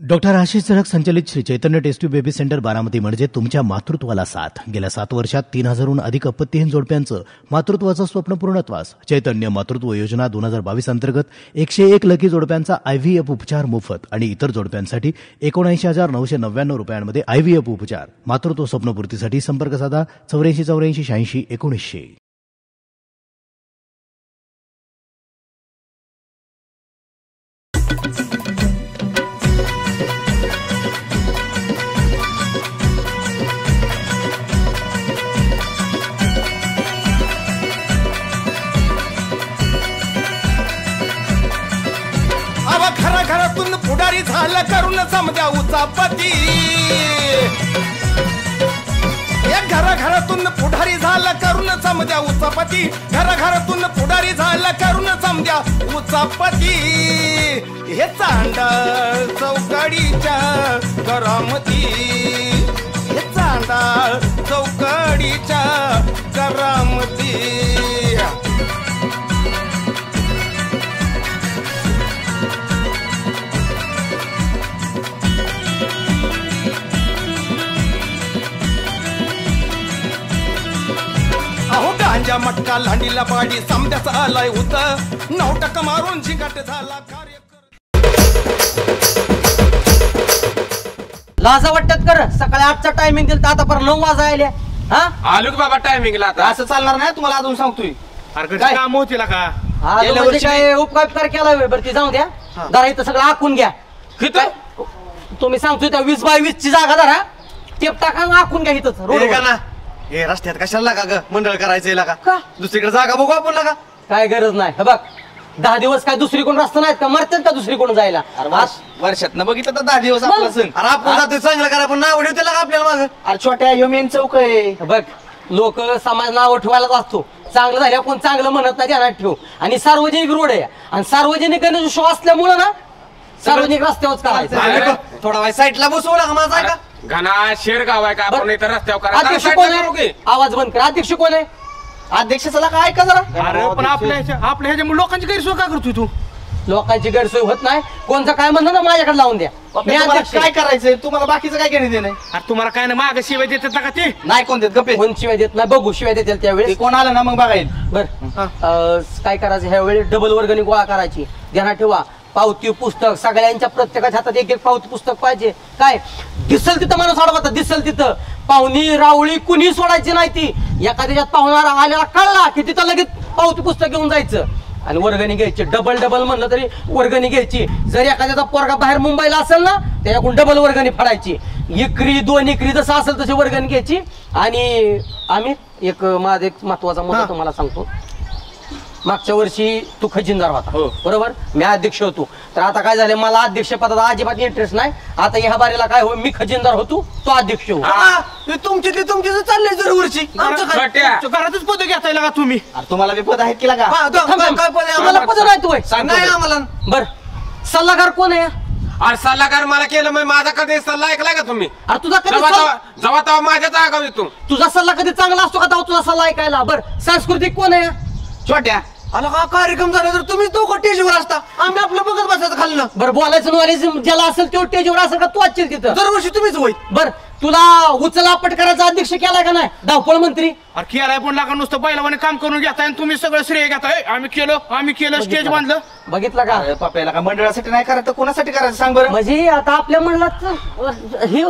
Doctor Ashish चळक संचलित Shri Chaitanya test tube baby centre Baramati म्हणजे तुमच्या मातृत्वाला साथ. गेल्या 7 वर्षात 3000हून अधिक अपत्यहीन जोडप्यांचं मातृत्वाचं स्वप्न पूर्णत्वास. चैतन्य मातृत्व योजना 2022 अंतर्गत 101 लकी जोडप्यांचा IVF उपचार मोफत आणि इतर जोडप्यांसाठी 79,999 रुपयांमध्ये IVF उपचार. मातृत्व स्वप्नपूर्तीसाठी संपर्क साधा 84 84 86 1900. घरातून पुढारी झाला करून समजा उचापती. घरातून पुढारी झाला करून समजा उचापती. घरातून पुढारी झाला करून समजा उचापती. हे चांडाळ चौकडीच्या करामती. हे चांडाळ चौकडीच्या करामती. अहो गांजा मटका लांडीला पाडी समद्याचा आलाय होत. 9% मारून झिंगाट झाला कार्यक्रम. लाजा वाटत कर. सकाळी 8चा टायमिंग दिलं तर आता पर 9 वाजा आले. हा आलो की बाबा टायमिंगला. आता असं चालणार नाही. तुम्हाला अजून सांगतोय काय काम होतील का? म्हणजे काय उपकार केला बरं ती जाऊ द्या. जरा इथं सगळं आखून घ्या. तुम्ही सांगतोय त्या 20 बाय 20 ची जागा जरा टेप टाका आखून घ्या इथंच रोड ना. हे रस्त्यात कशाला लागा ग मंडळ करायचंय लागा का? दुसरीकडे जागा बघू आपण लागा. काय गरज नाही. हे बघ 10 दिवस काय दुसरी कोण रस्ता नाहीत का? मरतात का दुसरी कोण जायला? वर्षात न बघितलं तर 10 दिवस आपला सण. अरे आपण जातोय चांगलं करा पण नाव ठेवते लागा आपल्याला माग. अरे छोट्या ह्यो मेन चौक आहे. बघ लोक समाज नाव ठेवायलाच असतो. चांगलं झाल्या कोण चांगलं म्हणत नाही ध्यानात ठेव. आणि सार्वजनिक रोड आहे आणि सार्वजनिक शो असल्यामुळं ना सार्वजनिक रस्त्यावरच करायचं. थोडा वेळ साईडला बसवू लागा माझा का घना शेर गाव आहे का? आपण इथं रस्त्यावर अध्यक्ष कोण आहे? आवाज बंद कर. अध्यक्ष कोण आहे? अध्यक्षाला काय का जरा. अरे पण आपल्या ह्याच्यामुळे लोकांची गैरसोय का करतोय तू? लोकांची गैरसोय होत नाही. कोणचं काय म्हणणं ना माझ्याकडे लावून द्या. मी अध्यक्ष काय करायचंय तुम्हाला बाकीचं काय घेणे देणं. अरे तुम्हाला काय ना माग शिवाय देतात का ते? नाही कोण देत गप्पे. कोण शिवाय देत नाही. बघू शिवाय देतील त्यावेळेस. कोण आलं ना मग बघायला. बर काय करायचं ह्या वेळी डबल वर्गणी गोळा करायची. ध्यानात ठेवा. पावती पुस्तक सगळ्यांच्या प्रत्येकाच्या हातात एक पावती पुस्तक पाहिजे. काय दिसल तिथं माणूस अडवता दिसल तिथं. पाहुणी रावळी कुणी सोडायची नाही ती. एखाद्याच्यात पाहुणा आलेला कळला की तिथं लगेच पावती पुस्तक घेऊन जायचं आणि वर्गणी घ्यायची. डबल म्हणलं तरी वर्गणी घ्यायची. जर एखाद्याचा पोरगा बाहेर मुंबईला असेल ना त्याच्याकडून डबल वर्गणी फाडायची. 1 2 एकरी जसं असेल तशी वर्गणी घ्यायची. आणि आम्ही माझा एक महत्वाचा मुद्दा तुम्हाला सांगतो. मागच्या वर्षी तू खजिनदार होता बरोबर. मी अध्यक्ष होतो. तर आता काय झालं मला अध्यक्ष पदाचा अजिबात इंटरेस्ट नाही. आता ह्या बारीला काय हो मी खजिनदार होतो तो अध्यक्ष हो. तुमची चाललंय जर वर्षी घरातच पद घेता येईल का तुम्ही? तुम्हाला बी पद आहेत की लागा. आम्हाला पद नाही तू नाही आम्हाला. बर सल्लागार कोण आहे? अरे सल्लागार मला केलं मग माझा कधी सल्ला ऐकलाय का तुम्ही? अरे तुझा कधी जेव्हा तेव्हा माझ्या जागा येतो. तुझा सल्ला कधी चांगला असतो का तुझा सल्ला ऐकायला? बर सांस्कृतिक कोण आहे? छोट्या आला का कार्यक्रम झाला तर तुम्ही तो टेजवर असता. आम्ही आपलं बघत बसायचं खाल्लं. बरं बोलायचं नॉलेज ज्याला असेल तो टेजवर असेल का तू आजशील तिथं? दरवर्षी तुम्हीच होईल. बर तुला उचलापट करायचा अध्यक्ष केलाय का नाही? धावपळ मंत्री. अरे केलाय पण लागा नुसतं बैलावाने काम करून घेताय आणि तुम्ही सगळं श्रेय घेताय. आम्ही केलं स्टेज बांधलं. बघितलं का? पप्याला का मंडळासाठी नाही करायचं कोणासाठी करायचं सांग बरं. म्हणजे आता आपल्या मंडळात हे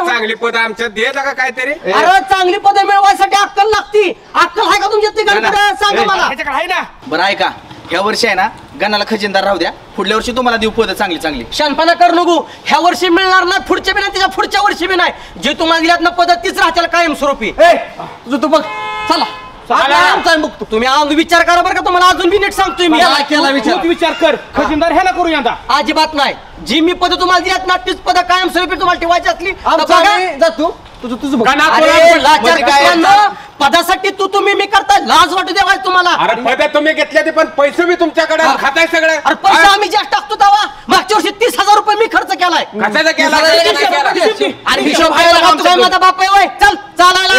चांगली पद आमच्यात दे का काहीतरी. अरे चांगली पदं मिळवायसाठी अक्कल लागती. अक्कल आहे का तुमच्या? सांगा मला. आहे ना. बरं ऐका या वर्षी आहे ना गणाला खजिनदार राहू द्या. पुढल्या वर्षी तुम्हाला देऊ पद चांगली. शानपणा कर नको. ह्या वर्षी मिळणार ना पुढच्या बी नाही त्याच्या पुढच्या वर्षी बी नाही. जे तुम्हाला दिल्यात ना पद तीच राहत्याला कायमस्वरूपी. तुझं तू बघ चला तुम्ही अजून विचार करा बरं का. तुम्हाला अजून बी नीट सांगतोय मी. विचार कर खजिनदार ह्याला करू यंदा. अजिबात नाही. जी मी पद तुम्हाला दिल्यात ना तीच पद कायमस्वरूपी तुम्हाला ठेवायची असली जातो पदासाठी तुम्ही मी करताय. लाज वाटू द्या तुम्हाला. अरे पद तुम्ही घेतल्या ते पण पैसे बी तुमच्याकडे खाताय सगळे. अरे पैसे आम्ही जास्त टाकतो तेव्हा. मागच्या वर्षी 30,000 रुपये मी खर्च केलाय. कशाचा केला? अरे हिशोब माझा बाप आहे. चल चालायला.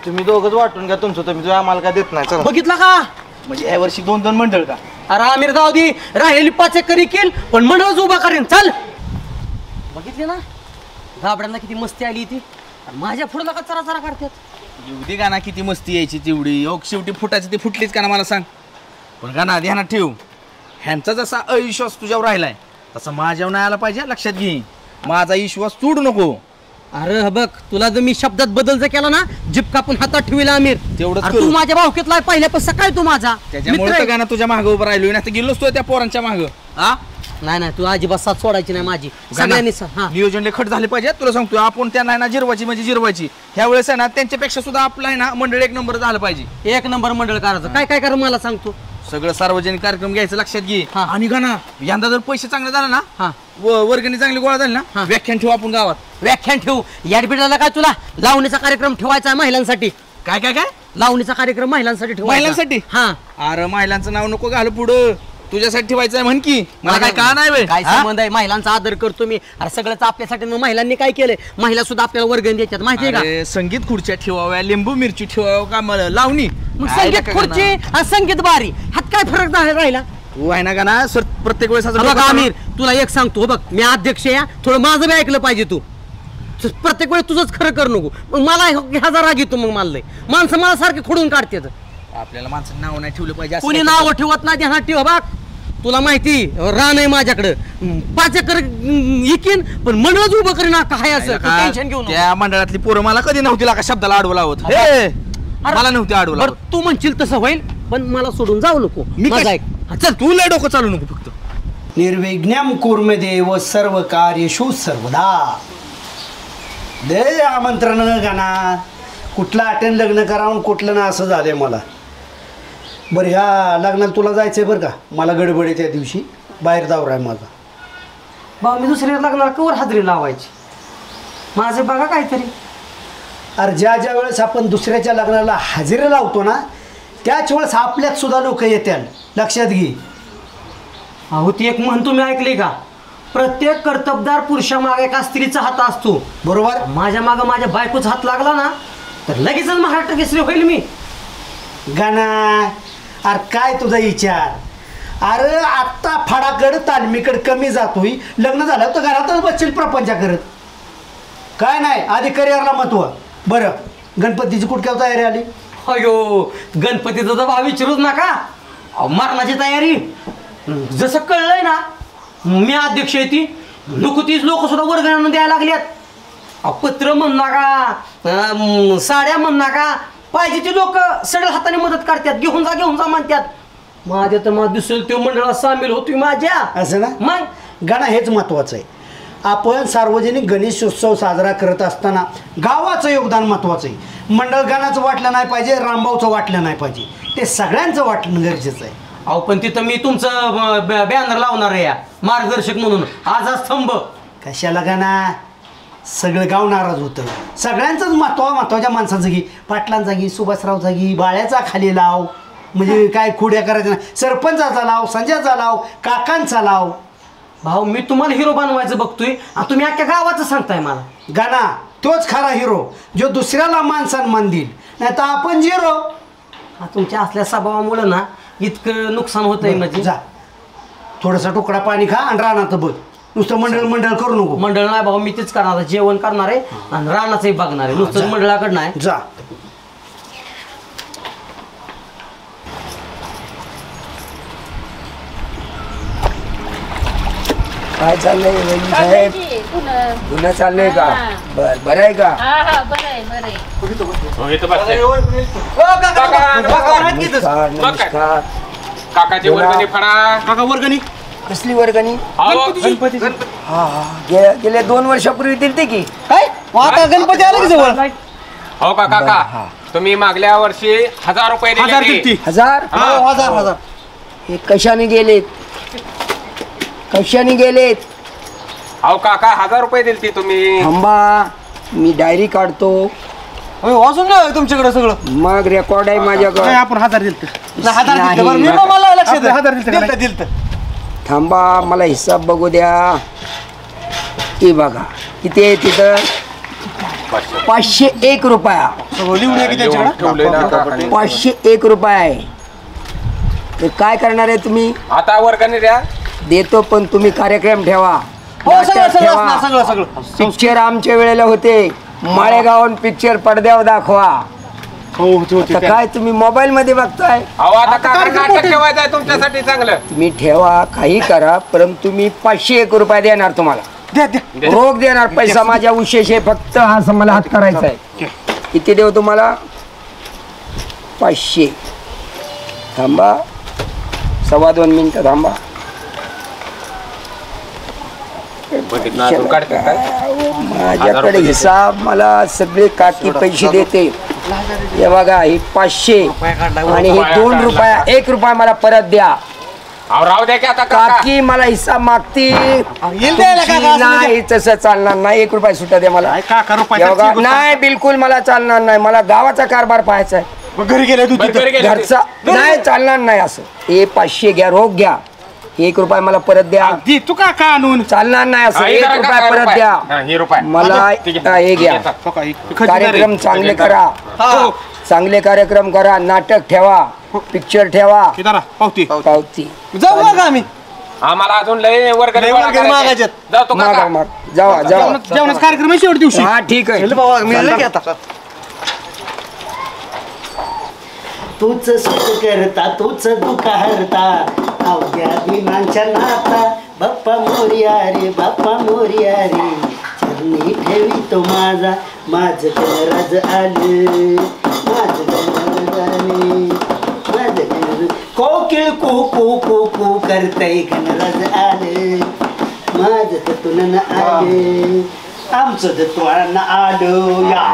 तुम्ही दोघच वाटून घ्या तुमचं. तुम्ही आम्हाला काय देत नाही. बघितलं का? म्हणजे या वर्षी 2 मंडळ का अरे आमिर जाऊ दे, राहिलेली 5 एकर केल पण मंडळच उभा करेन. चल बघितले ना गाबड्यांना किती मस्ती आली ती, माझ्या पुढे का चरा चरा करतात. एवढी गाणा किती मस्ती यायची तेवढी. शेवटी फुटायची ती फुटलीच का ना मला सांग. पण गाणा ध्यानात ठेव, ह्यांचा जसा अविश्वास तुझ्यावर राहिलाय तसा माझ्यावर नाही आला पाहिजे. लक्षात घे, माझा विश्वास तोडू नको. अरे बघ, तुला जर मी शब्दात बदल जर केला ना, जिप कापून हातात ठेवला आमिर. तेवढंच अरे करू. तू माझ्या भावकीतला पहिल्यापासून काय तू माझा त्याच्यामुळे मित्र तर आहे. गाणं तुझ्या मागं उभं राहिलो नाही तर गेलोच तो त्या पोरांच्या मागं. हा नाही नाही, तू अजिबात साथ सोडायची नाही माझी. सगळ्यांनी हा नियोजन खट झाले पाहिजे. तुला सांगतो आपण त्यांना आहे ना जिरवायची म्हणजे जिरवायची. ह्या वेळेस आहे ना त्यांच्यापेक्षा सुद्धा आपलं आहे ना मंडळ 1 नंबर झालं पाहिजे. 1 नंबर मंडळ करायचं. काय काय कर मला सांगतो. सगळं सार्वजनिक कार्यक्रम घ्यायचं. लक्षात घे. हा. आणि गाणं यंदा जर पैसे चांगले झाले ना, हा वर्गणी चांगली गोळा झाली ना, हा. व्याख्यान ठेवू आपण गावात. व्याख्यान ठेवू. याडबिडाला काय तुला लावणीचा कार्यक्रम ठेवायचा आहे महिलांसाठी. काय काय काय लावणीचा कार्यक्रम महिलांसाठी ठेवायचा. महिलांसाठी? हा. अरे महिलांचं नाव नको घालू पुढं, तुझ्यासाठी ठेवायचं आहे म्हण की. मला काय का नाही बे? काय हा? संबंध आहे? महिलांचा आदर करतो मी. अरे सगळंच आपल्यासाठी. मग महिलांनी काय केलंय, महिला सुद्धा आपल्याला वर्गणी देतात माहितीये का. अरे, संगीत खुर्च्या ठेवाव्या, लिंबू मिरची ठेवावं का मला लावणी. मग काय संगीत नका खुर्ची गाणं. आणि संगीत बारी ह्यात काय फरक राहिला. तू आहे ना गाणं सर प्रत्येक वेळेस असं बघ डोकं आमिर, तुला एक सांगतो बघ, मी अध्यक्ष आहे, थोडं माझं बी ऐकलं पाहिजे तू. प्रत्येक वेळेस तुझंच खरं कर नको. मग मला ह्याचा राग येतो. मग मला लय माणसं मला सारखे खोडून काढतात. आपल्याला माणसं नाव नाही ठेवलं पाहिजे असं कोणी काय नाव ठेवत नाही, ध्यानात ठेव. बघ तुला माहिती रान आहे माझ्याकडं, 5 एकर इकीन पण मंडळच उभं करीन. काय असं का? टेन्शन घेऊन त्या मंडळातली पोरं मला कधी नव्हती का शब्दाला आडवं लावत. हे, मला नव्हती आडवं लावत. बरं तू म्हणशील तसं होईल, पण मला सोडून जाऊ नको. मी माझं काय- ऐक. हा, चल तू लय डोकं चालू नको फक्त. निर्विघ्नम कुर्मदेव सर्व कार्येषु सर्वदा. दे आमंत्रण गाणा. कुठलं अटेंड लग्न करावं कुठलं ना असं झालंय मला. बरं ह्या लग्नाला तुला जायचंय बरं का. मला गडबड आहे त्या दिवशी, बाहेर दौरा आहे माझा. भाऊ मी दुसऱ्या लग्नाला कवर हाजरी लावायची. माझं बघा काहीतरी. अरे ज्या ज्या वेळेस आपण दुसऱ्याच्या लग्नाला हजेरी लावतो ना, त्याच वेळेस आपल्यात सुद्धा लोक येत्याल. लक्षात घे. अहो ती एक म्हण तुम्ही ऐकली का, प्रत्येक कर्तबदार पुरुषामागे एका स्त्रीचा हात असतो. बरोबर. माझ्या मागं माझ्या बायकोचा हात लागला ना, तर लगेचच महाराष्ट्र केसरी होईल मी. गाणा. अरे काय तुझा विचार. अरे आत्ता फडाकड तालमीकड कमी जातोय. लग्न झालं तर घरातच बसशील प्रपंचा करत. काय नाही, आधी करिअरला महत्व. बरं गणपतीची कुठक्या तयारी आली. अयो गणपतीचं तर भाव विचारूच नका. अहो, मरणाची तयारी जसं कळलंय ना, मी अध्यक्ष आहे ती नको तीच लोक सुद्धा वर्गणी द्यायला लागल्यात. अहो, पत्र म्हण नका, साड्या म्हण नका, पाहिजे ती लोक सगळ्या हाताने मदत करतात. घेऊन जा म्हणतात. माझ्या तर मला दिसेल तो मंडळात सामील होतोय माझ्या. असं ना. मग गाणं हेच महत्त्वाचं आहे. आपण सार्वजनिक गणेशोत्सव साजरा करत असताना गावाचं योगदान महत्त्वाचं आहे. मंडळ गाण्याचं वाटलं नाही पाहिजे, रामभाऊचं वाटलं नाही पाहिजे. ते सगळ्यांचं वाटणं गरजेचं आहे. अहो पण तिथं मी तुमचं बॅनर लावणार आहे या मार्गदर्शक म्हणून. आज स्तंभ कशाला गाणं. सगळं गाव नाराज होतं. सगळ्यांचंच महत्त्वाच्या माणसाचं घे. पाटलांचा घे, सुभाषरावचा घे, बाळ्याचा खाली लाव. म्हणजे काय खोड्या करायच्या नाही. सरपंचाचा लाव, संजयचा लाव, काकांचा लाव. भाऊ मी तुम्हाला हिरो बनवायचं बघतोय आणि तुम्ही अख्ख्या गावाचं सांगताय मला. गाणा तोच खरा हिरो जो दुसऱ्याला मान सन्मान देईल. नाही तर आपण झिरो. तुमच्या असल्या स्वभावामुळे ना इतकं नुकसान होतंय. म्हणजे जा थोडासा तुकडा पाणी खा आणि रानात बघ. नुसतं मंडळ करू नको. मंडळ नाही भाऊ, मी तेच करणार आहे. जेवण करणार आहे आणि रानाचंही बघणार आहे. नुसतं मंडळाकडं नाही. जा. काय चाललंय वहिनी साहेब. पुन्हा चाललंय का. बरं आहे का. नमस्कार नमस्कार. काकाची वर्गणी फडा. काका वर्गणी कसली वर्गणी. गणपती हा गेल्या 2 वर्षापूर्वी दिलते की. काय आता गणपती आला की जवळ. हो का काका, तुम्ही मागल्या वर्षी 1000 रुपये दिले. 1000. हजार. हे कशाने गेलेत. अहो काका 1000 रुपये दिलती तुम्ही. थांबा मी डायरी काढतो. वाचून ना तुमच्याकडे सगळं. मग रेकॉर्ड आहे माझ्याकडे. आपण हजार दिलत. नाही. मला लक्षात दिलत. थांबा मला हिसाब बघू द्या. हे बघा किती आहे तिथं. 501 रुपया. लिहून ठेवलंय ना काकाने. 501 रुपये आहे. तर काय करणार आहे तुम्ही? आता वर्गणी द्या. देतो पण तुम्ही कार्यक्रम ठेवा, हो सगळं सगळं असणार, सगळं सगळं. पिक्चर आमच्या वेळेला होते, माळेगावून पिक्चर पडद्यावर दाखवा. आता काय तुम्ही मोबाईल मध्ये बघताय? अहो आता नाटक ठेवायचं आहे तुमच्यासाठी चांगलं. तुम्ही ठेवा, काही करा, परंतु मी 501 रुपये देणार तुम्हाला. रोख देणार, पैसा माझ्या विशेष आहे, फक्त असं मला हात करायचा आहे. किती देऊ तुम्हाला? 500. थांबा, 2.25 मिनिटं थांबा. माझ्याकडे हिसाब, मला सगळे काकी पैसे देते. हे बघा, हे 500 आणि हे 2 रुपया, 1 रुपया मला परत द्या. राहू द्या की आता काकी मला हिसाब मागती. नाही, तसं चालणार नाही. 1 रुपया सुट्टा द्या मला. नाही, बिलकुल मला चालणार नाही. मला गावाचा कारभार पाहायचा आहे. घरी गेले तू घरचा नाही चालणार नाही. असं हे 500 घ्या, रोख घ्या. 1 रुपया मला परत द्या. तू का आणून चालणार नाही असं. 1 रुपया परत द्या मला. हे घ्या. कार्यक्रम चांगले करा, चांगले कार्यक्रम करा. नाटक ठेवा, पिक्चर ठेवा, पावती पावती. जाऊ बघा आम्ही. आम्हाला अजून लय वर्गणी मागायच्यात. जातो मागा माग. जावा जावा. जेवणाचा कार्यक्रम आहे शेवट दिवशी. हा ठीक आहे. तूच सुख करता, तूच दुःख हरता, अवघ्या दिनांच्या नाता. बाप्पा मोरया रे, बाप्पा मोरया रे, चरणी ठेवी तो माझा. माझं गरज आलं, माझं गरज आले, माझं गरज. कोकिळ कू कू कू कू करतय, गणराज आले, माझं ततुन आले, आमचं तत्वानं आलो. या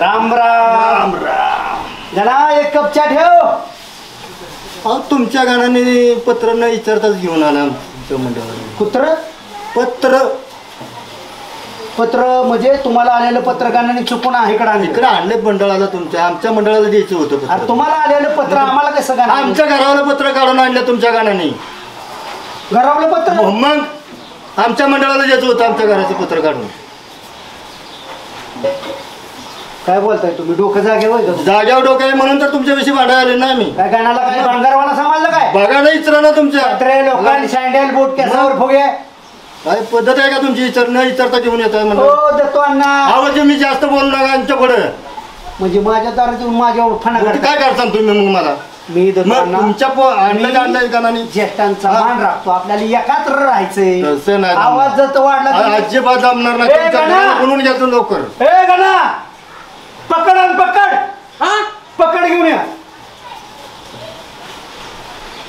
राम राम राम. गणा, 1 कप चहा ठेव. अहो, तुमच्या गाण्याने पत्र न विचारताच घेऊन आला आमच्या मंडळाला. कुत्र पत्र? पत्र म्हणजे तुम्हाला आलेलं पत्र गाण्याने चुकून इकडे आणलं? इकडे आणलं मंडळाला तुमच्या. आमच्या मंडळाला द्यायचं होतं. अरे तुम्हाला आलेलं पत्र आम्हाला कसं गाणं? आमच्या घरावलं पत्र काढून आणलं तुमच्या गाण्याने. घरावलं पत्र? मग आमच्या मंडळाला द्यायचं होतं, आमच्या घराचं पत्र काढून. काय बोलताय तुम्ही? डोकं जागेवर? जाग्यावर डोकं आहे म्हणून तर तुमच्याविषयी भांडायला आले ना आम्ही. काय गाण्याला काय भांगारवाला समजलं काय? बघायला इचरा ना तुमच्या लोकांनी सँडल बूट केसावर फुगे. काय पद्धत आहे का तुमची? न विचारता घेऊन येतोय म्हणून. आवाज मी जास्त बोलू नका आमच्या पुढे. म्हणजे माझ्या दारात येऊन माझ्यावर फणा काय करता तुम्ही? मग मला मी तुमच्या आणलं गाण्याने ज्येष्ठांचा मान राखतो. आपल्याला एकत्र राहायचंय. आवाज जर वाढला अजिबात जमणार नाही. बोलून घ्यायचं लवकर. हे गाणा पकड आणि पकड. पकड घेऊन या.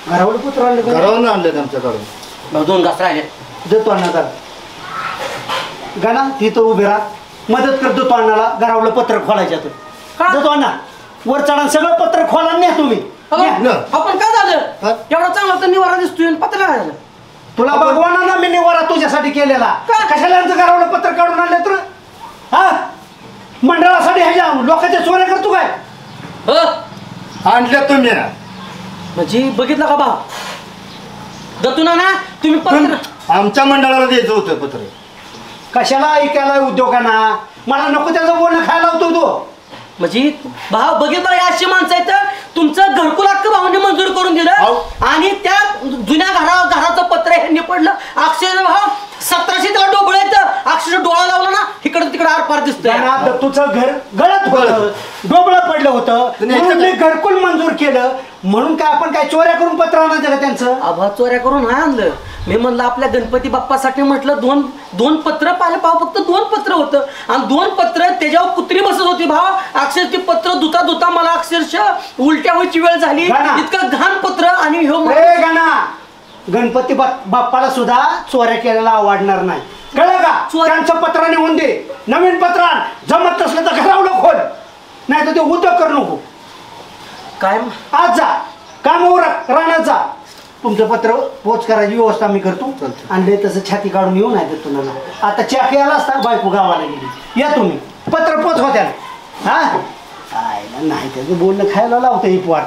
घरावर पुत्र आणले? घरावर आणले आमच्याकडून. 2 घास राहिले. देतो अण्णा. गाणा तिथं उभे राहा, मदत करतो तो अण्णाला. घरावलं पत्र खोलायच्या तर देतो अण्णा. वर चढा, सगळं पत्र खोला नाही तुम्ही. आपण काय झालं? एवढा चांगला तर निवारा दिसतोय, पत्र काय झालं? तुला भगवाना मी निवारा तुझ्यासाठी केलेला. कशाला घरावलं पत्र काढून आणलं तर? हा, मंडळासाठी ह्याच्या लोकांच्या चोऱ्या करतो काय? आणल्या तुम्ही म्हणजे बघितलं का बा? दतुना ना तुम्ही पत्र आमच्या मंडळाला द्यायचं होतं पत्र. कशाला ऐकायला उद्योगांना? मला नको त्याचं बोलणं खायला होतो तो. म्हणजे भाव बघितलं, अशी माणसं आहेत तुमचं घरकुल हक्क भावाने मंजूर करून दिलं आणि त्या जुन्या घराचं पत्र ह्यांनी पडलं. अक्षर भाव 1700 त्याला डोबळ येतं. अक्षर डोळा लावला ना इकडं तिकडं आरपार दिसतंय. तुझं घर गळत होतं, डोबळं पडलं होतं, मी घरकुल मंजूर केलं म्हणून काय आपण काय चोऱ्या करून पत्र आणायचं का त्यांचं? आभा चोऱ्या करून नाही आणलं. मी म्हणलं आपल्या गणपती बाप्पासाठी म्हटलं दोन पत्र पाहिलं भाव. फक्त 2 पत्र होतं आणि 2 पत्र त्याच्यावर कुत्री बसत होती भाव. अक्षर ती पत्र धुता धुता मला अक्षरशः उलट्या व्हायची वेळ झाली. इतकं घाण पत्र. आणि गाणा गणपती बाप्पाला सुद्धा चोऱ्या केलेला आवडणार नाही, कळलं का? त्यांचं पत्र नेऊन दे, नवीन पत्र जमत नसलं तर घरावलं खोल, नाही तर ते उद्योग करू नको. काय आज जा काम राहण्यात जा. तुमचं पत्र पोच करायची व्यवस्था मी करतो. आणले तसं छाती काढून येऊ नाही तर तुम्हाला. आता चॅक यायला असता, बायको गावाला गेली. या तुम्ही पत्र पोच होत्या. हा नाही त्याचं बोलणं खायला लावतं ही पोर.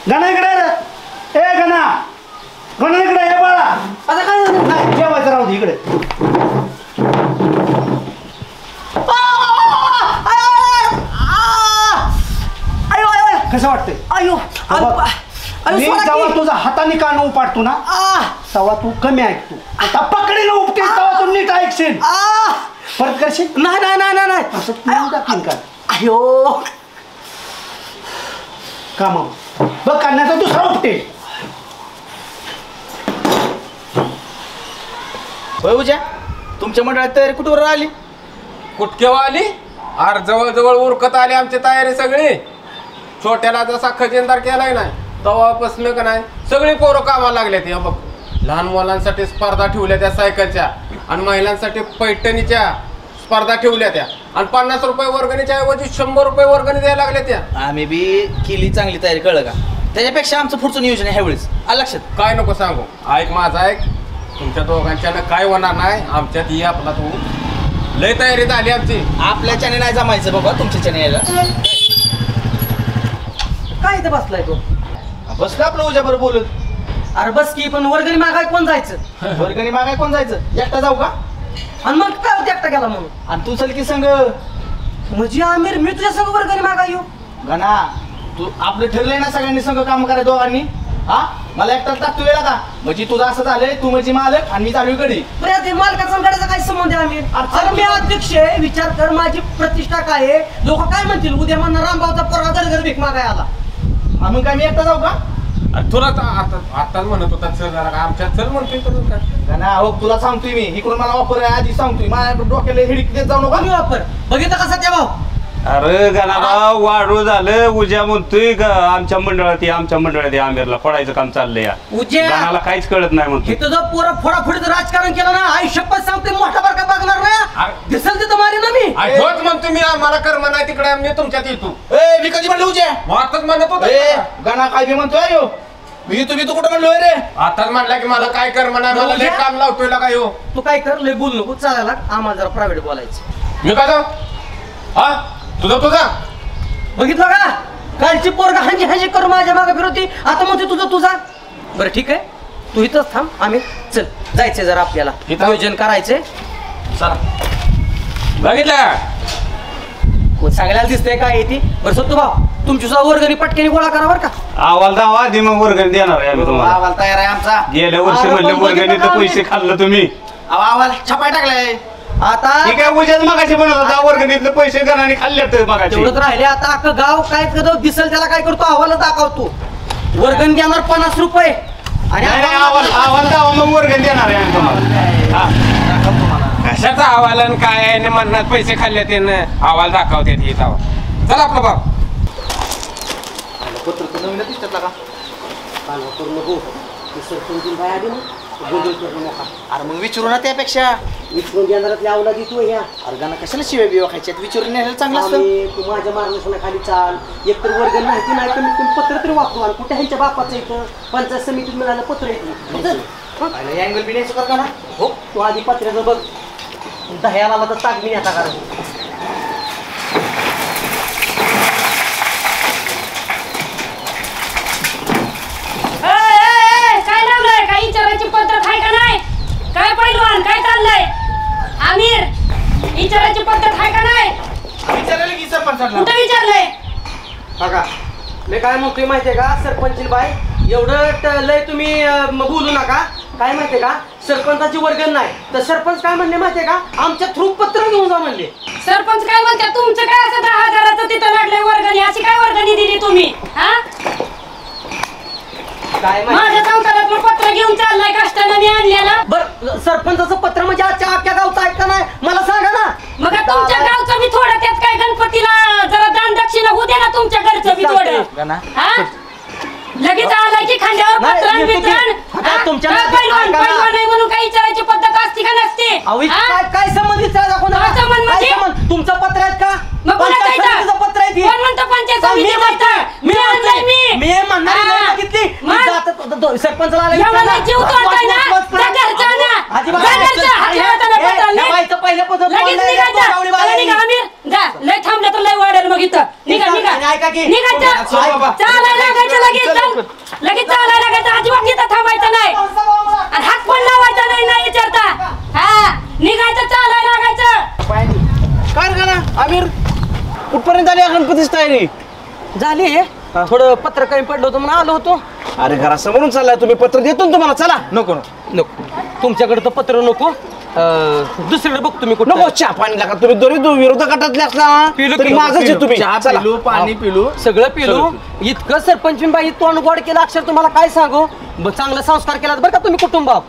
गणा इकडे रे. ए गणा, गणा इकडे ये बाळा. आता काय झालं? नाही जेवायचं राहू दे इकडे. कसं वाटतंय? अयो अरे मी सोडा जेव्हा की. तुझा हाताने कान उपाडतो ना आ, तेव्हा तू कमी ऐकतो आता पकडीला उपटीस तेव्हा तू नीट ऐकशील आ. परत करशील नाही नाही नाही नाही नाही असं तू टाकीन का अयो का मग बघ काढण्याचा दुसरा उपटेल होय उद्या तुमच्या मंडळात तयारी कुठवर आली कुठकेवा आली आर जवळ उरकत आली आमची तयारी सगळी छोट्याला जसा खजिनदार केलाय ना तेव्हापासून का नाही सगळी पोरं कामाला लागल्यात हे बघ लहान मुलांसाठी स्पर्धा ठेवल्या त्या सायकलच्या आणि महिलांसाठी पैठणीच्या स्पर्धा ठेवल्या त्या आणि 50 रुपये वर्गणीच्या ऐवजी 100 रुपये वर्गणी द्यायला लागल्या त्या आम्ही बी केली चांगली तयारी कळलं का त्याच्यापेक्षा आमचं पुढचं नियोजन आहे ह्यावेळेस आलं लक्षात काय नको सांगू ऐक माझा ऐक तुमच्या दोघांच्यानं काय होणार नाही आमच्यात ये आपला तू लय तयारी झाली आमची आपल्या चॅने नाही जमायचं बाबा तुमच्या चॅने यायला काय इथं बसलाय तो बसलं आपलं उद्या बरोबर बोलत अरे बस की पण वर्गणी मागाय कोण जायचं वर्गणी मागाय कोण जायचं एकटा जाऊ का आणि मग काय होते एकटा गेला म्हणून आणि तू चल की संग म्हणजे आमिर मी तुझ्या संग वर्गणी मागाय येऊ गणा तू आपलं ठरलंय ना सगळ्यांनी संग काम करायचं दोघांनी हा मला एकटा टाकतो वेळा का म्हणजे तुझं असं झालंय तू म्हणजे मालक आणि मी चालू कडी बरं ते मालकाचा गाड्याचा काय संबंध आहे आमिर अरे मी अध्यक्ष आहे विचार कर माझी प्रतिष्ठा काय आहे लोक काय म्हणतील उद्या म्हणणार रामभाऊचा पोरगा घर भीक मागाय आला मग काय मी एकटा जाऊ का अरे तुला आताच म्हणत होता चल जरा का आमच्यात चल म्हणतोय करून काय गणा हो तुला सांगतोय मी इकडून मला वापर आहे आधी सांगतोय माझ्या डोक्याला हिडीक देत जाऊ नका कमी वापर बघितलं कसा त्या भाऊ अरे गणाभाऊ वाढू झालं उद्या म्हणतोय का आमच्या मंडळात आमिरला फोडायचं काम चाललंय या उद्या गणाला काहीच कळत नाही म्हणतो हे तुझं पोरं फोडाफोडीचं राजकारण केलं ना आई शपथ सांगते मोठा बारका बघणार ना दिसल तिथं मारे ना मी होच म्हणतो मी आम्हाला कर्म नाही तिकडे मी तुमच्यात येतो ए मी कधी म्हणलं उद्या आताच म्हणत होतो ए गणा काय मी म्हणतोय यो मी तुम्ही तू कुठं म्हणलोय रे आताच म्हणला की मला काय कर्म नाही मला लय काम लावतोय का हो तू काय कर लय बोल नको चालायला आम्हाला जरा प्रायव्हेट बोलायचं मी काय जाऊ हा तुझा बघितलं का कालची पोरगा हांजी हांजी करू माझ्या मागे फिरवती आता म्हणते तुझा बरं ठीक आहे तू इथंच थांब आम्ही चल जायचंय जरा आपल्याला इथं? नियोजन करायचंय चला बघितलं सगळ्याला दिसतंय काय येते बरं सत्तू भाऊ तुमची सुद्धा वर्गणी पटकेने गोळा करा बरं का आवाल दावा आधी मग वर्गणी देणार आहे आम्ही तुम्हाला आवाल तयार आहे आमचा गेल्या वर्षी अरे म्हणले पण वर्गणीचे बघितलं का पैसे खाल्लं तुम्ही आवाल छापाय टाकलाय आता ठीक आहे उद्याच मगाशी म्हणत होता वर्गणीतले पैसे गणाने खाल्ले मगाशी तेवढंच राहिले आता अख्खं गाव काय करतो दिसल त्याला काय करतो अहवाल दाखवतो वर्गण देणार 50 रुपये आणि आवाल दावा मग वर्गणी देणार आहे आम्ही तुम्हाला हा. कशाचा अहवाल आणि काय आहे म्हणणार पैसे खाल्ले त्यानं अहवाल दाखवते चला आपलं बाप पत्र तर नवीन दिसतात का अरे मग विचारू ना त्यापेक्षा विचारून देणारात लावला देतो ह्या अरे गाणं कशाला शिवाय बिवा खायच्यात विचारून नेलं चांगलं असतं तू माझ्या मार्गदर्शनाखाली चाल एकतर वर्गण माहिती नाही कमीत कमी पत्र तरी वापरू आणि कुठे ह्यांच्या बापाचं इथं पंचायत समितीत मिळालं पत्र येते अँगल बी न्यायचं का ना हो तू आधी पत्र्याचं बघ दह्याला आला तर ताक बी आता कारण काय लावलंय काय विचारायची पद्धत आहे का नाही काय पहिलवान काय चाललंय आमिर विचारायची पद्धत आहे का नाही विचारायला की सरपंचाला कुठं विचारलंय बघा मी काय म्हणतोय माहितीये का सरपंच बाई एवढं लय तुम्ही बोलू नका काय माहितीये का सरपंचाची वर्गण नाही तर सरपंच काय म्हणले माहितीये का आमच्या थ्रू पत्र घेऊन जा म्हणले सरपंच काय म्हणते तुमचं काय असं 10,000चं तिथं लागलंय वर्गणी अशी काय वर्गणी दिली तुम्ही हा काय माझ्या संसारात मग पत्र घेऊन चाललाय कष्टाने मी आणलेलं बर सरपंचाचं पत्र म्हणजे आजच्या अख्ख्या गावचं आहे का नाही मला सांगा ना मग तुमच्या गावचं मी थोडं त्यात काय गणपतीला जरा दान दक्षिणा होऊ दे ना तुमच्या घरचं मी थोडं हा लगेच आलाय की खांद्यावर पत्र पहिलवान नाही म्हणून काही विचारायची पद्धत असते का नसते काय संबंधित तुमचं पत्र आहेत का मग कोणाचं पत्र आहे कोण म्हणतो पंचायत समिती मी आणलंय मी सरपंचाला एवढा नाही जीव तोडताय ना त्या घरचा ना घरचा हात लावताना पत्र लगेच निघायचं निघा आमिर जा लय थांबलं तर लय वाढेल मग इथं निघा निघायचं चालायला लागायचं लगेच चालायला लागायचं अजिबात इथं थांबायचं नाही आणि हात पण लावायचा नाही विचारता हा निघायचं चालायला लागायचं काय रे ना आमिर कुठपर्यंत आली गणपतीची तयारी झाली थोडं पत्र कमी पडलं होतं म्हणून आलो होतो अरे घरासमोरून चाललाय तुम्ही, पत्र देतो ना तुम्हाला. चला. नको नको तुमच्याकडे तर पत्र नको. दुसरीकडे बघ तुम्ही कुठं. नको चहा पाणी लागा तुम्ही दोन्ही विरोध गटातले असला तरी माझंच आहे तुम्ही. चला. पिलू पाणी पिलू सगळं पिलू. इतकं सरपंच बाई तोंड गोड केलं अक्षर तुम्हाला काय सांगू. चांगला संस्कार केला बरं का तुम्ही कुटुंबात.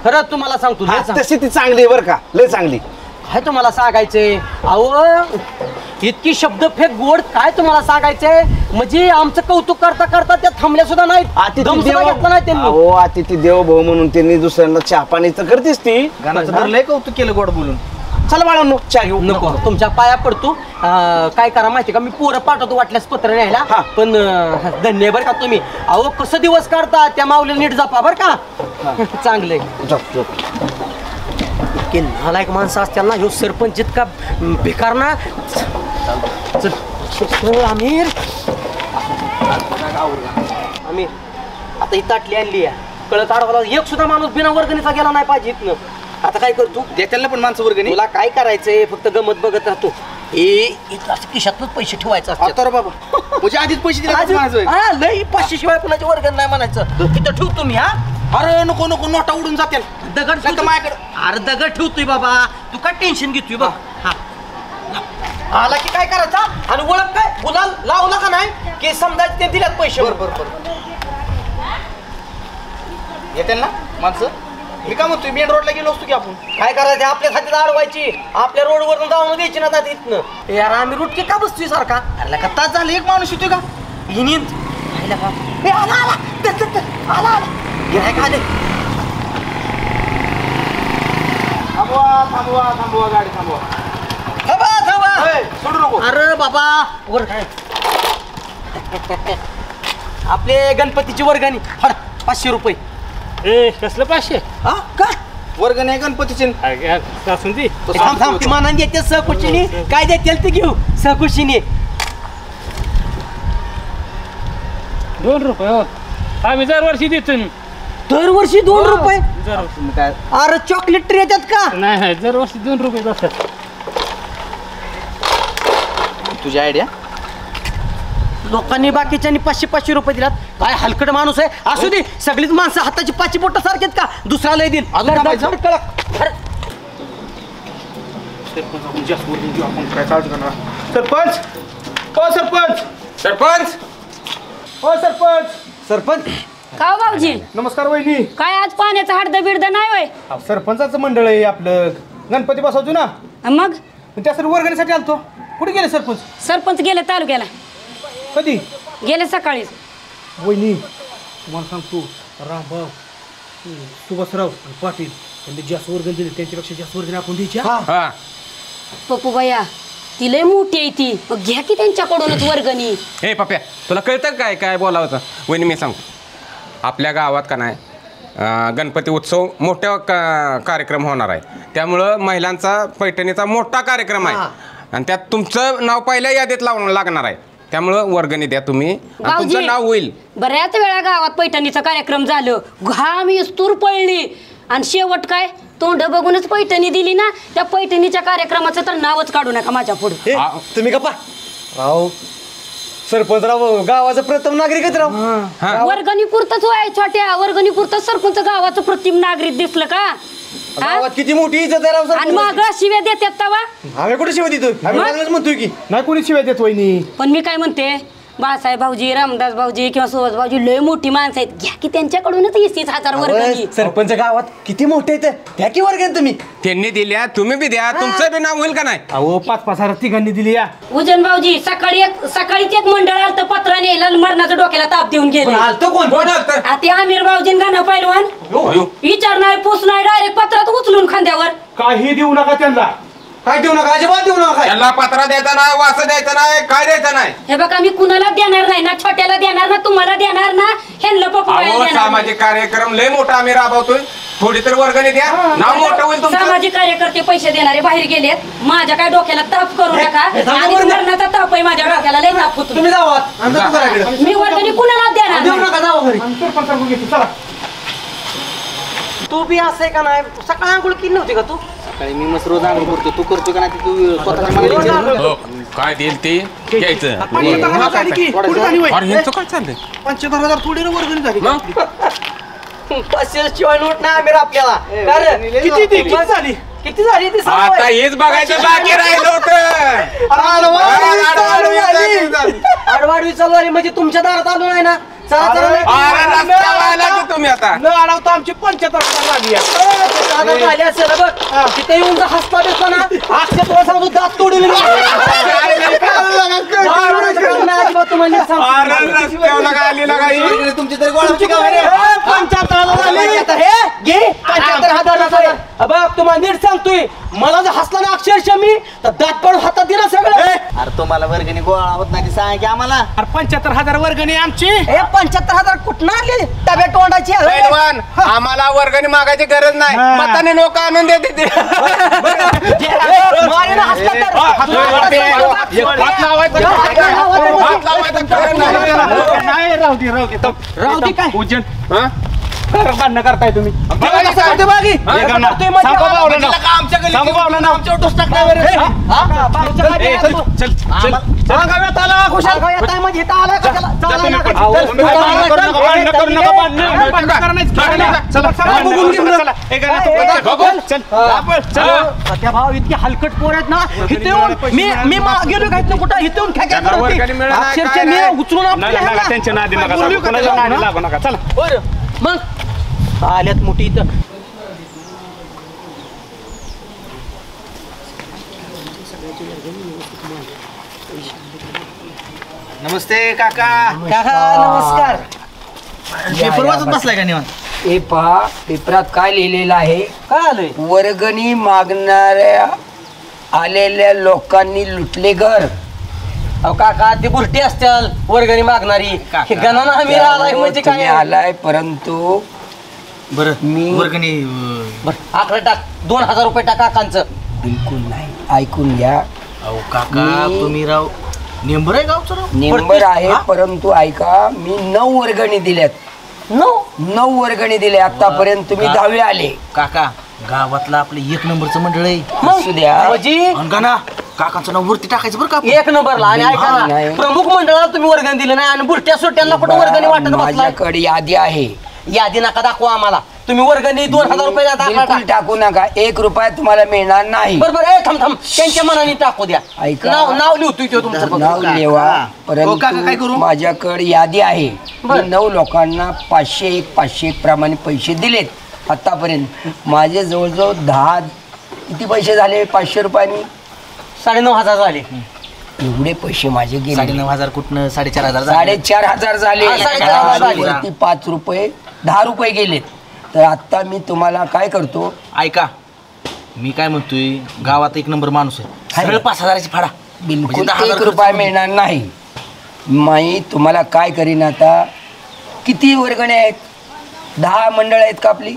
खरं तुम्हाला सांगतो तशी ती चांगली आहे बरं का, लय चांगली. काय तुम्हाला सांगायचंय अहो, इतकी शब्द फेक गोड काय तुम्हाला सांगायचंय. म्हणजे आमचं कौतुक करता करता त्या थांबल्या सुद्धा नाहीत. दम सुद्धा घेतला नाही त्यांनी. हो अतिथी देव भाऊ म्हणून त्यांनी दुसऱ्यांना चहा पाणी तर करतेच ती. लय कौतुक केलं गोड बोलून. चला बाळांनो चहा घेऊ. नको तुमच्या पाया पडतो. काय करा माहिती का, मी पोरं पाठवतो वाटल्यास पत्र न्यायला. पण धन्य बरं का तुम्ही. अहो कसं दिवस काढता त्या माऊलीला नीट जपा बरं का. चांगले की नालायक माणसं असतील ना. ह्यो सरपंच इतका बेकार ना. आमिर आमिर आता ही ताटली आणली आहे. कळत आडवाला एक सुद्धा माणूस बिना वर्गणीचा गेला नाही पाहिजे इथनं. आता काय करतो देताना पण माणसं वर्गणी. तुला काय करायचंय फक्त गमत बघत राहतो. इथं असं खिशातच पैसे ठेवायचं असतं बाबा. म्हणजे आधीच पैसे दिले. लई 500 शिवाय कुणाची वर्गण नाही म्हणायचं. तिथं ठेवतो मी. अरे नको नको नोटा उडून जातील. दगड माझ्याकडे. अरे दगड ठेवतोय बाबा. तू काय टेन्शन घेतोय बघ. आला की काय करायचा आणि ओळख काय गुलाल लावला का नाही की समजायचं ते दिल्यात पैसे. बरोबर येतील ना माणसं. मी काय म्हणतोय मेन रोडला गेलो असतो की आपण. काय करायचं आपल्या खात्यात अडवायची. आपल्या रोडवरून जाऊन द्यायची ना दादा इथनं. यार आम्ही रुटके का बसतोय सारखा. अरे का तास झालं एक माणूस येतोय का. हिनीत आला गिऱ्हाईक आले. थांबवा गाडी थांबवा. सोडू नको. अरे बाबा वर काय आपले गणपतीची वर्गणी फड 500 रुपये. कसलं 500 का वर्गणी आहे गणपतीची. मानाने देते सहकुशीने. काय देतील ते घेऊ सहकुशीने. 2 रुपये हो. आम्ही दरवर्षी देतो. दरवर्षी 2 रुपये. काय अरे चॉकलेट ट्रे येतात का. नाही दरवर्षी 2 रुपये असतात. तुझी आयडिया. लोकांनी बाकीच्यांनी 500 रुपये दिलात. काय हलकट माणूस आहे. असू दे सगळीच माणसं हाताची 5 बोट सारखेत का. दुसरा लय देईल. सरपंच हो सरपंच. सरपंच हो सरपंच. सरपंच का हो भाऊजी. नमस्कार वहिनी. काय आज पाण्याचं हाडद बिडद नाही होय. सरपंचाचं मंडळ आहे आपलं. गणपती बसवतो ना. मग त्यासाठी वर्गणीसाठी आलतो. कुठे गेले सरपंच. सरपंच गेले तालुक्याला. कधी गेले सकाळीच. वहिनी तुम्हाला सांगतो रामभाऊ सुभाषराव आणि पाटील त्यांनी जास्त वर्गणी दिली. त्यांच्यापेक्षा जास्त वर्गणी आपण द्यायची. हा पप्पू भैया ती लय मोठी आहे ती. मग घ्या की त्यांच्याकडूनच वर्गणी. हे पप्या तुला कळतं काय काय बोलावं. वहिनी मी सांगतो आपल्या गावात का नाही गणपती उत्सव मोठ्या कार्यक्रम होणार आहे. त्यामुळं महिलांचा पैठणीचा मोठा कार्यक्रम आहे आणि त्यात तुमचं नाव पहिल्या यादीत लावणं लागणार आहे. त्यामुळं वर्गणी द्या तुम्ही. तुमचं नाव होईल. बऱ्याच वेळा गावात पैठणीचा कार्यक्रम झालं. घाम इस्तूर पडली आणि शेवट काय तोंड बघूनच पैठणी दिली ना. त्या पैठणीच्या कार्यक्रमाचं तर नावच काढू नका माझ्या पुढे. तुम्ही गप्पा राव. सरपंच राव गावाचं प्रथम नागरिकच राव. वर्गणी पुरतच वय छोट्या. वर्गणी पुरतच सरपंच गावाचं प्रतिम नागरिक दिसलं का. गावात किती मोठी इज्जत आहे राव. आणि माग शिव्या देतात तवा. आम्ही कुठे शिवाय देतो. आम्ही म्हणतोय की नाही कोणी शिवाय देत वहिनी. पण मी काय म्हणते बाळासाहेब भाऊजी रामदास भाऊजी किंवा सुभाष भाऊजी लय मोठी माणसं आहेत. घ्या की त्यांच्याकडूनच 20,000 वर्गणी. सरपंच गावात किती मोठे आहेत. घ्या की वर्गणी तुम्ही. त्यांनी दिल्या तुम्ही बी द्या. तुमचं बी नाव होईल का नाही. अहो 5,000 तिघांनी दिली या. उजन भाऊजी सकाळीच एक मंडळ आलतं पत्र नेला मरणाचं डोक्याला ताप देऊन गेले. कोण आलतं? ते आमिर भाऊजी गाणं पहिलवान विचार नाही पूस नाही डायरेक्ट पत्रात उचलून खांद्यावर. काही देऊ नका त्यांना. काय देऊ नका अजिबात देऊ नका. त्यांना पत्रा द्यायचा नाही वास द्यायचा नाही काय द्यायचं नाही. हे बघा मी कुणाला देणार नाही ना. छोट्याला देणार ना तुम्हाला देणार ना. ह्यांना पप्पू सामाजिक कार्यक्रम लय मोठा आम्ही राबवतोय. थोडी तर वर्गणी द्या. नाव मोठं होईल तुमचं. सामाजिक कार्यकर्ते पैसे देणारे बाहेर गेलेत. माझ्या काय डोक्याला ताप करू नका. आणि मरणाचा ताप आहे माझ्या डोक्याला लय ताप होतो. तुम्ही जावा. मी वर्गणी कुणाला देणार देऊ नका. जावा घरी. चला. तू बी असं आहे का नाही. सकाळी आंघोळ केली नव्हती का तू. सकाळी मी मस्त रोज आंघोळ करतो, तू करतो का नाही तू स्वतःच्या मागे विचार. हो, काय देईल ते घ्यायचं. पाणी झाली की कुठं झाली वय? अरे ह्यांचं काय चाललंय 75,000 थोडी ना वर्गणी झाली का? 500 शिवाय नोट नाही आम्ही आपल्याला कारण किती झाली? किती झाली ती सांग आता बरं. हेच बघायचं बाकी राहिलं होतं. आडवाडवी चालू आली म्हणजे तुमच्या दारात आलो नाही ना. चला चला अरे रस्त्यावर आला की तुम्ही आता. न अडवता आमची 75,000 लागली आहे. दादा झाले असेल ना बघ तिथे येऊन जर हसता बेसला ना अक्षय तुला सांगतो दात तोडून तुम्हाला सांगतो. अरे रस्त्यावर लागा आली लागा ही. तुमची तरी गोळाची गाव आहे रे. 75,000 हे घे 75,000 बघ तुम्हाला नीट सांगतोय मला जर हसला ना अक्षरशः मी तर दात पडून हातात दिला सगळं. अरे तुम्हाला वर्गणी गोळा होत नाही ती सांग की आम्हाला. अरे 75,000 वर्गणी आमची. हे 75,000 कुठं आणले डब्या तोंडाची पैलवान आम्हाला वर्गणी मागायची गरज नाही. मताने लोक आणून देते ते. मारे ना हसला तर हात लावायचं. हात लावायचं खरं नाही. नाही राहू दे राहू दे काय पूजन हा? भांडणं करताय तुम्ही. सांगतो बागी करतोय म्हणजे आमच्या गल्लीत आमच्यावर डोस टाकला बरं. सांगाव्यात आला खुशाल येताय म्हणजे इथं आला कशाला त्या भाव इतके हलकट पोर आहेत ना इथे येऊन मी गेलो काय कुठं इथे येऊन खेळ्या करत होती. अक्षरशः मी उचलून आपल्या मग आल्यात मोठी इथं नमस्ते काका. काका नमस्कार. पेपर वाचत बसलाय का निवांत? हे पहा पेपरात काय लिहिलेलं आहे. काय आलंय वर्गणी मागणाऱ्या आलेल्या लोकांनी लुटले घर. अहो काका ती बुरटी असतील वर्गणी मागणारी हे गणानं आम्ही आलाय म्हणजे तुम्ही काय आलाय परंतु बरं मी वर्गणी बरं आकडे टाक 2,000 रुपये टाका काकांचं. बिलकुल नाही. ऐकून घ्या. अहो काका तुम्ही राव नेंबर आहे गावचं राव. नेंबर आहे परंतु ऐका मी 9 वर्गणी दिल्यात. 9 वर्गणी दिल्या आतापर्यंत. तुम्ही 10वे आले. काका गावातलं आपलं 1 नंबरचं मंडळ आहे. असू द्या. म्हणजे अंगाना काकाचं नाव वरती टाकायचं बरं का. 1 नंबरला आणि ऐका ना नाही. प्रमुख मंडळाला तुम्ही वर्गणी दिली नाही आणि बुरट्या सुट्ट्यांना कुठं वर्गणी वाटत बसलाय. माझ्याकडे यादी आहे. यादी नका दाखवा आम्हाला. तुम्ही वर्गणी 2,000 रुपये बिलकुल टाकू नका. 1 रुपया तुम्हाला मिळणार नाही. बरोबर थांब त्यांच्या मनाने टाकू द्या. ऐका. नाव लिहतोय तो तुमचं नाव लिहा. हो, काका, काय करू? परंतु माझ्याकडे यादी आहे. मी 9 लोकांना 500 प्रमाणे पैसे दिलेत आतापर्यंत. माझे जवळजवळ 10 किती पैसे झाले 500 रुपयांनी 9,500 झाले. एवढे पैसे माझे गेले. 9,500 कुठनं 4,500 4,500 झाले. हा, 4,500 झाले. वरती 5 रुपये 10 रुपये गेलेत. तर आता मी तुम्हाला काय करतो. ऐका मी काय म्हणतोय गावात 1 नंबर माणूस आहे. सरळ 5,000ची फाडा. बिलकुल म्हणजे 10,000 1 रुपया मिळणार नाही. मी तुम्हाला काय करीन आता. किती वर्गणी आहेत? 10 मंडळ आहेत का आपली?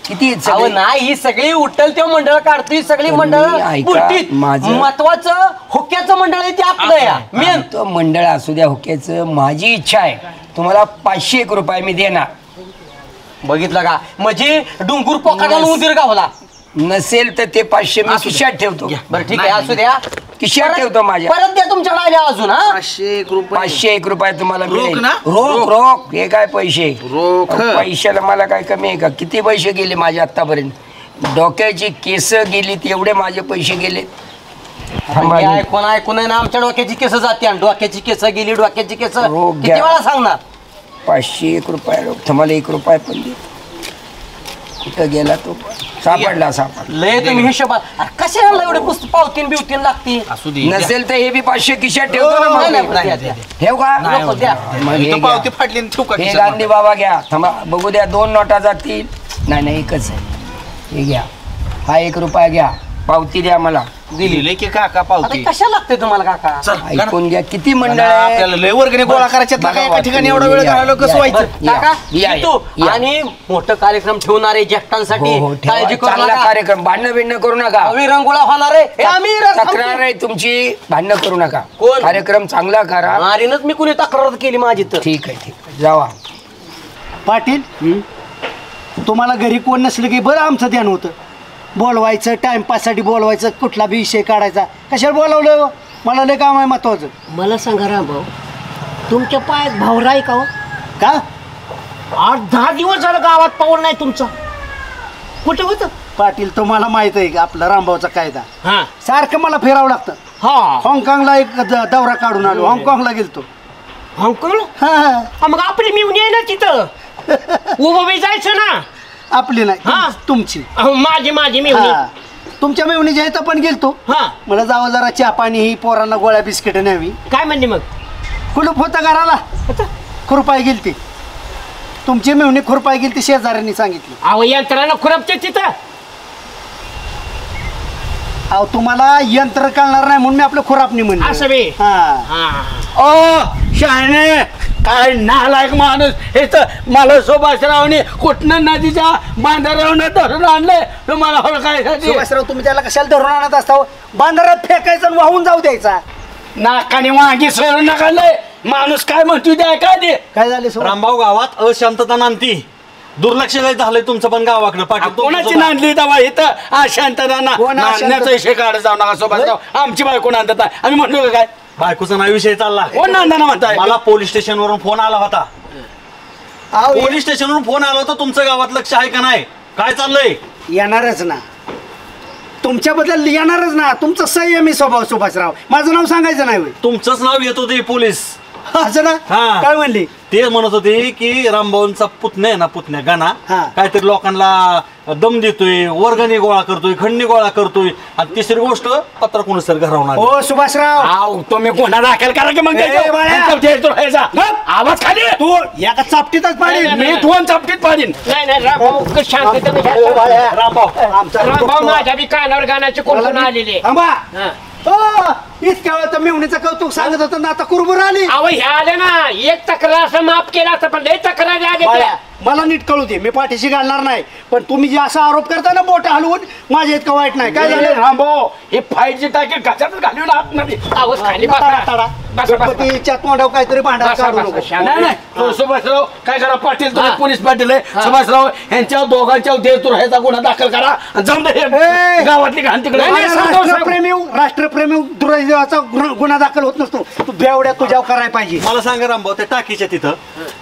किती आहेत अहो सगळे? नाही ही सगळी उठल ते मंडळ काढतोय सगळी तर मंडळ मी ऐका, बुरटीत. माझं- महत्वाचं हुक्क्याचं मंडळ आहे ते आपलं या मेन. तो मंडळ असू द्या हुक्याचं. माझी इच्छा आहे तुम्हाला 501 रुपये मी देणार. बघितलं का म्हणजे डोंगूर पोकाडाला उंदीर गावला. नसेल तर ते 500 मी खिशात ठेवतो. बरं ठीक आहे असू द्या. खिशात ठेवतो माझ्या. परत द्या तुमच्याकडे आल्या अजून हा 501 रुपये 501 रुपये तुम्हाला रोख मिळेल. ना? रोख हे काय पैसे रोख. पैशाला मला काय कमी आहे का. किती पैसे गेले माझे आतापर्यंत. डोक्याची केस गेली एवढे माझे पैसे गेले. ऐकून आहे ना आमच्या डोक्याची केस जाते आणि डोक्याची केस गेली डोक्याची केस रोग किती घ्या. वेळा सांगणार. 501 रुपये रोख. तुम्हाला 1 रुपया पण दे. कुठं गेला तो. सापडला. लय तुम्ही हिशोबात अरे कशाला एवढे पुस्तक पावतीन बिवतीन लागते. असू दे. नसेल तर हे बी 500 खिशात ठेवतो ना नाही, मग. नाही, द्या. ठेव का नको, द्या. मग हे इथं घ्या. पावती फाटली आणि ठेवू का हे खिशात? गांधी बाबा घ्या. थांबा बघू द्या. 2 नोटा जातील. नाही एकच आहे. हे घ्या. हा 1 रुपया घ्या. पावती द्या मला. दिली की काका आता पावती. कशा लागते तुम्हाला काका. चल ऐकून घ्या. किती मंडळ गाणा, आहे? आपल्याला लय वर्गणी गोळा करायच्यात ना, बघा एका ठिकाणी वाटतं. एवढा वेळ या, घालवलं कसं या. व्हायचं. या, काका या, येतो. या. आणि मोठं कार्यक्रम ठेवणार आहे ज्येष्ठांसाठी हो, ठेवा. काळजी करू चांगला नका. कार्यक्रम. भांडणं बिंडणं करू नका. विरंगुळा होणार आहे हे आम्ही तक्रार आहे तुमची. भांडणं करू नका. कोण? कार्यक्रम चांगला करा. मारीनच मी कुणी तक्रार केली माझी तर. ठीक आहे जावा. पाटील तुम्हाला घरी कोण नसलं की बरं आमचं ध्यान होतं. बोलवायचं टाइमपाससाठी बोलवायचं कुठला बी विषय काढायचा कशाला बोलावलं हो? मला लय काम आहे महत्वाचं. मला सांगा रामभाऊ तुमच्या पायात भावरा आहे का हो? का 8-10 दिवस झालं गावात पाऊल नाही तुमचा. कुठे होतं पाटील तुम्हाला माहित आहे का आपला रामभाऊचा कायदा हा सारखं मला फिरावं लागतं. हा हाँगकाँगला एक दौरा काढून आलो. हाँगकाँगला गेलतो. हाँगकाँगला हा मग आपली मिळून आहे ना तिथं उभं बी जायचं ना. आपली नाही हा. तुमची माझी मिळून. हा. तुमच्या मेवणीच्या इथं पण गेलतो. हा मला जावं जरा चहा पाणी ही पोरांना गोळ्या बिस्किट न्यावी. काय म्हणली मग कुलूप होतं घराला खुरपाय गेलती. तुमची मेवणी खुरपाय गेलती शेजाऱ्यांनी सांगितली. अहो यंत्रानं खुरपते तिथं. अहो तुम्हाला यंत्र कळणार नाही म्हणून मी आपलं खुरापणी म्हणलं. असं बी. हा ओ शहाणे काय नालायक माणूस हे तर मला सुभाषरावने कुठनं नदीच्या बांधारावनं धरून आणलंय तुम्हाला ओळखायसाठी. सुभाषराव तुम्ही त्याला कशाला धरून आणत असता? बांधारात फेकायचं आणि वाहून जाऊ द्यायचा. नाकाने वांगी सोडून नकालय माणूस काय म्हणतो ते ऐका ते. काय झाले सुभाष? रामभाऊ गावात अशांतता नांदती दुर्लक्ष काय झालंय तुमचं पण गावाकडं पाटील कोणाची नांदली दवा इथं अशांतता नांदण्याचा विषय काढत जाऊ नका सुभाषराव. आमची बायको नांदत आहे आम्ही म्हणलो का काय बायकोचा नाही विषय चालला. कोण नांदना म्हणताय? मला पोलीस स्टेशनवरून फोन आला होता. अहो पोलीस स्टेशनवरून फोन आला होता तुमचं गावात लक्ष आहे का नाही काय चाललंय. येणारच ना तुमच्याबद्दल येणारच ना. तुमचं संयमी स्वभाव सुभाषराव. माझं नाव सांगायचं नाही होय. तुमचंच नाव येत होते पोलीस. असं ना हा. काय म्हणली? ते म्हणत होते की रामभाऊंचा पुतण्या आहे ना पुतण्या गाणा हा. काहीतरी लोकांना दम देतोय वर्गणी गोळा करतोय खंडणी गोळा करतोय आणि तिसरी गोष्ट पत्र कोणी सर घरावणार. ओ सुभाषराव आव तुम्ही गुन्हा दाखल करा की मग ए, बाळा. आवाज खाली तू एका चापटीतच पाडील. मी 2 चापटीत पाडीन. नाही रामभाऊ शांततेने घ्या. ओ, बाळा. आमचा रामभाऊ माझ्या बी कानावर गाण्याचे कोण आलेले. थांबा. इतक्या वेळ तर मेवणीचं कौतुक सांगत होतं ना आता कुरबुर आली. अहो ह्या आले ना एक तक्रार असं माफ केला असं पण लय तक्रारी आले बाळा, मला नीट कळू दे मी पाठीशी घालणार नाही पण तुम्ही जे असा आरोप करता ना बोट हलवून माझ्या इतकं वाईट नाही. काय झालं? रामभाऊ हे 5G टाके कशातच घालून आतमध्ये. आवाज खाली तडा, तडा. गणपतीच्या तोंडावर काहीतरी भांडा काढू नको. नाही नाही सुभाषराव काय करा पाटील तुम्ही पोलीस पाटील आहे सुभाषराव यांच्या दोघांच्या देहतुराचा गुन्हा दाखल करा आणि जाऊन दे हे गावातली घाण तिकडे. राष्ट्रप्रेमी दुर्दैवाचा गुन्हा दाखल होत नसतो. तू बेवड्या तुझ्यावर करायला पाहिजे. मला सांगा रामभाऊ त्या टाकीच्या तिथं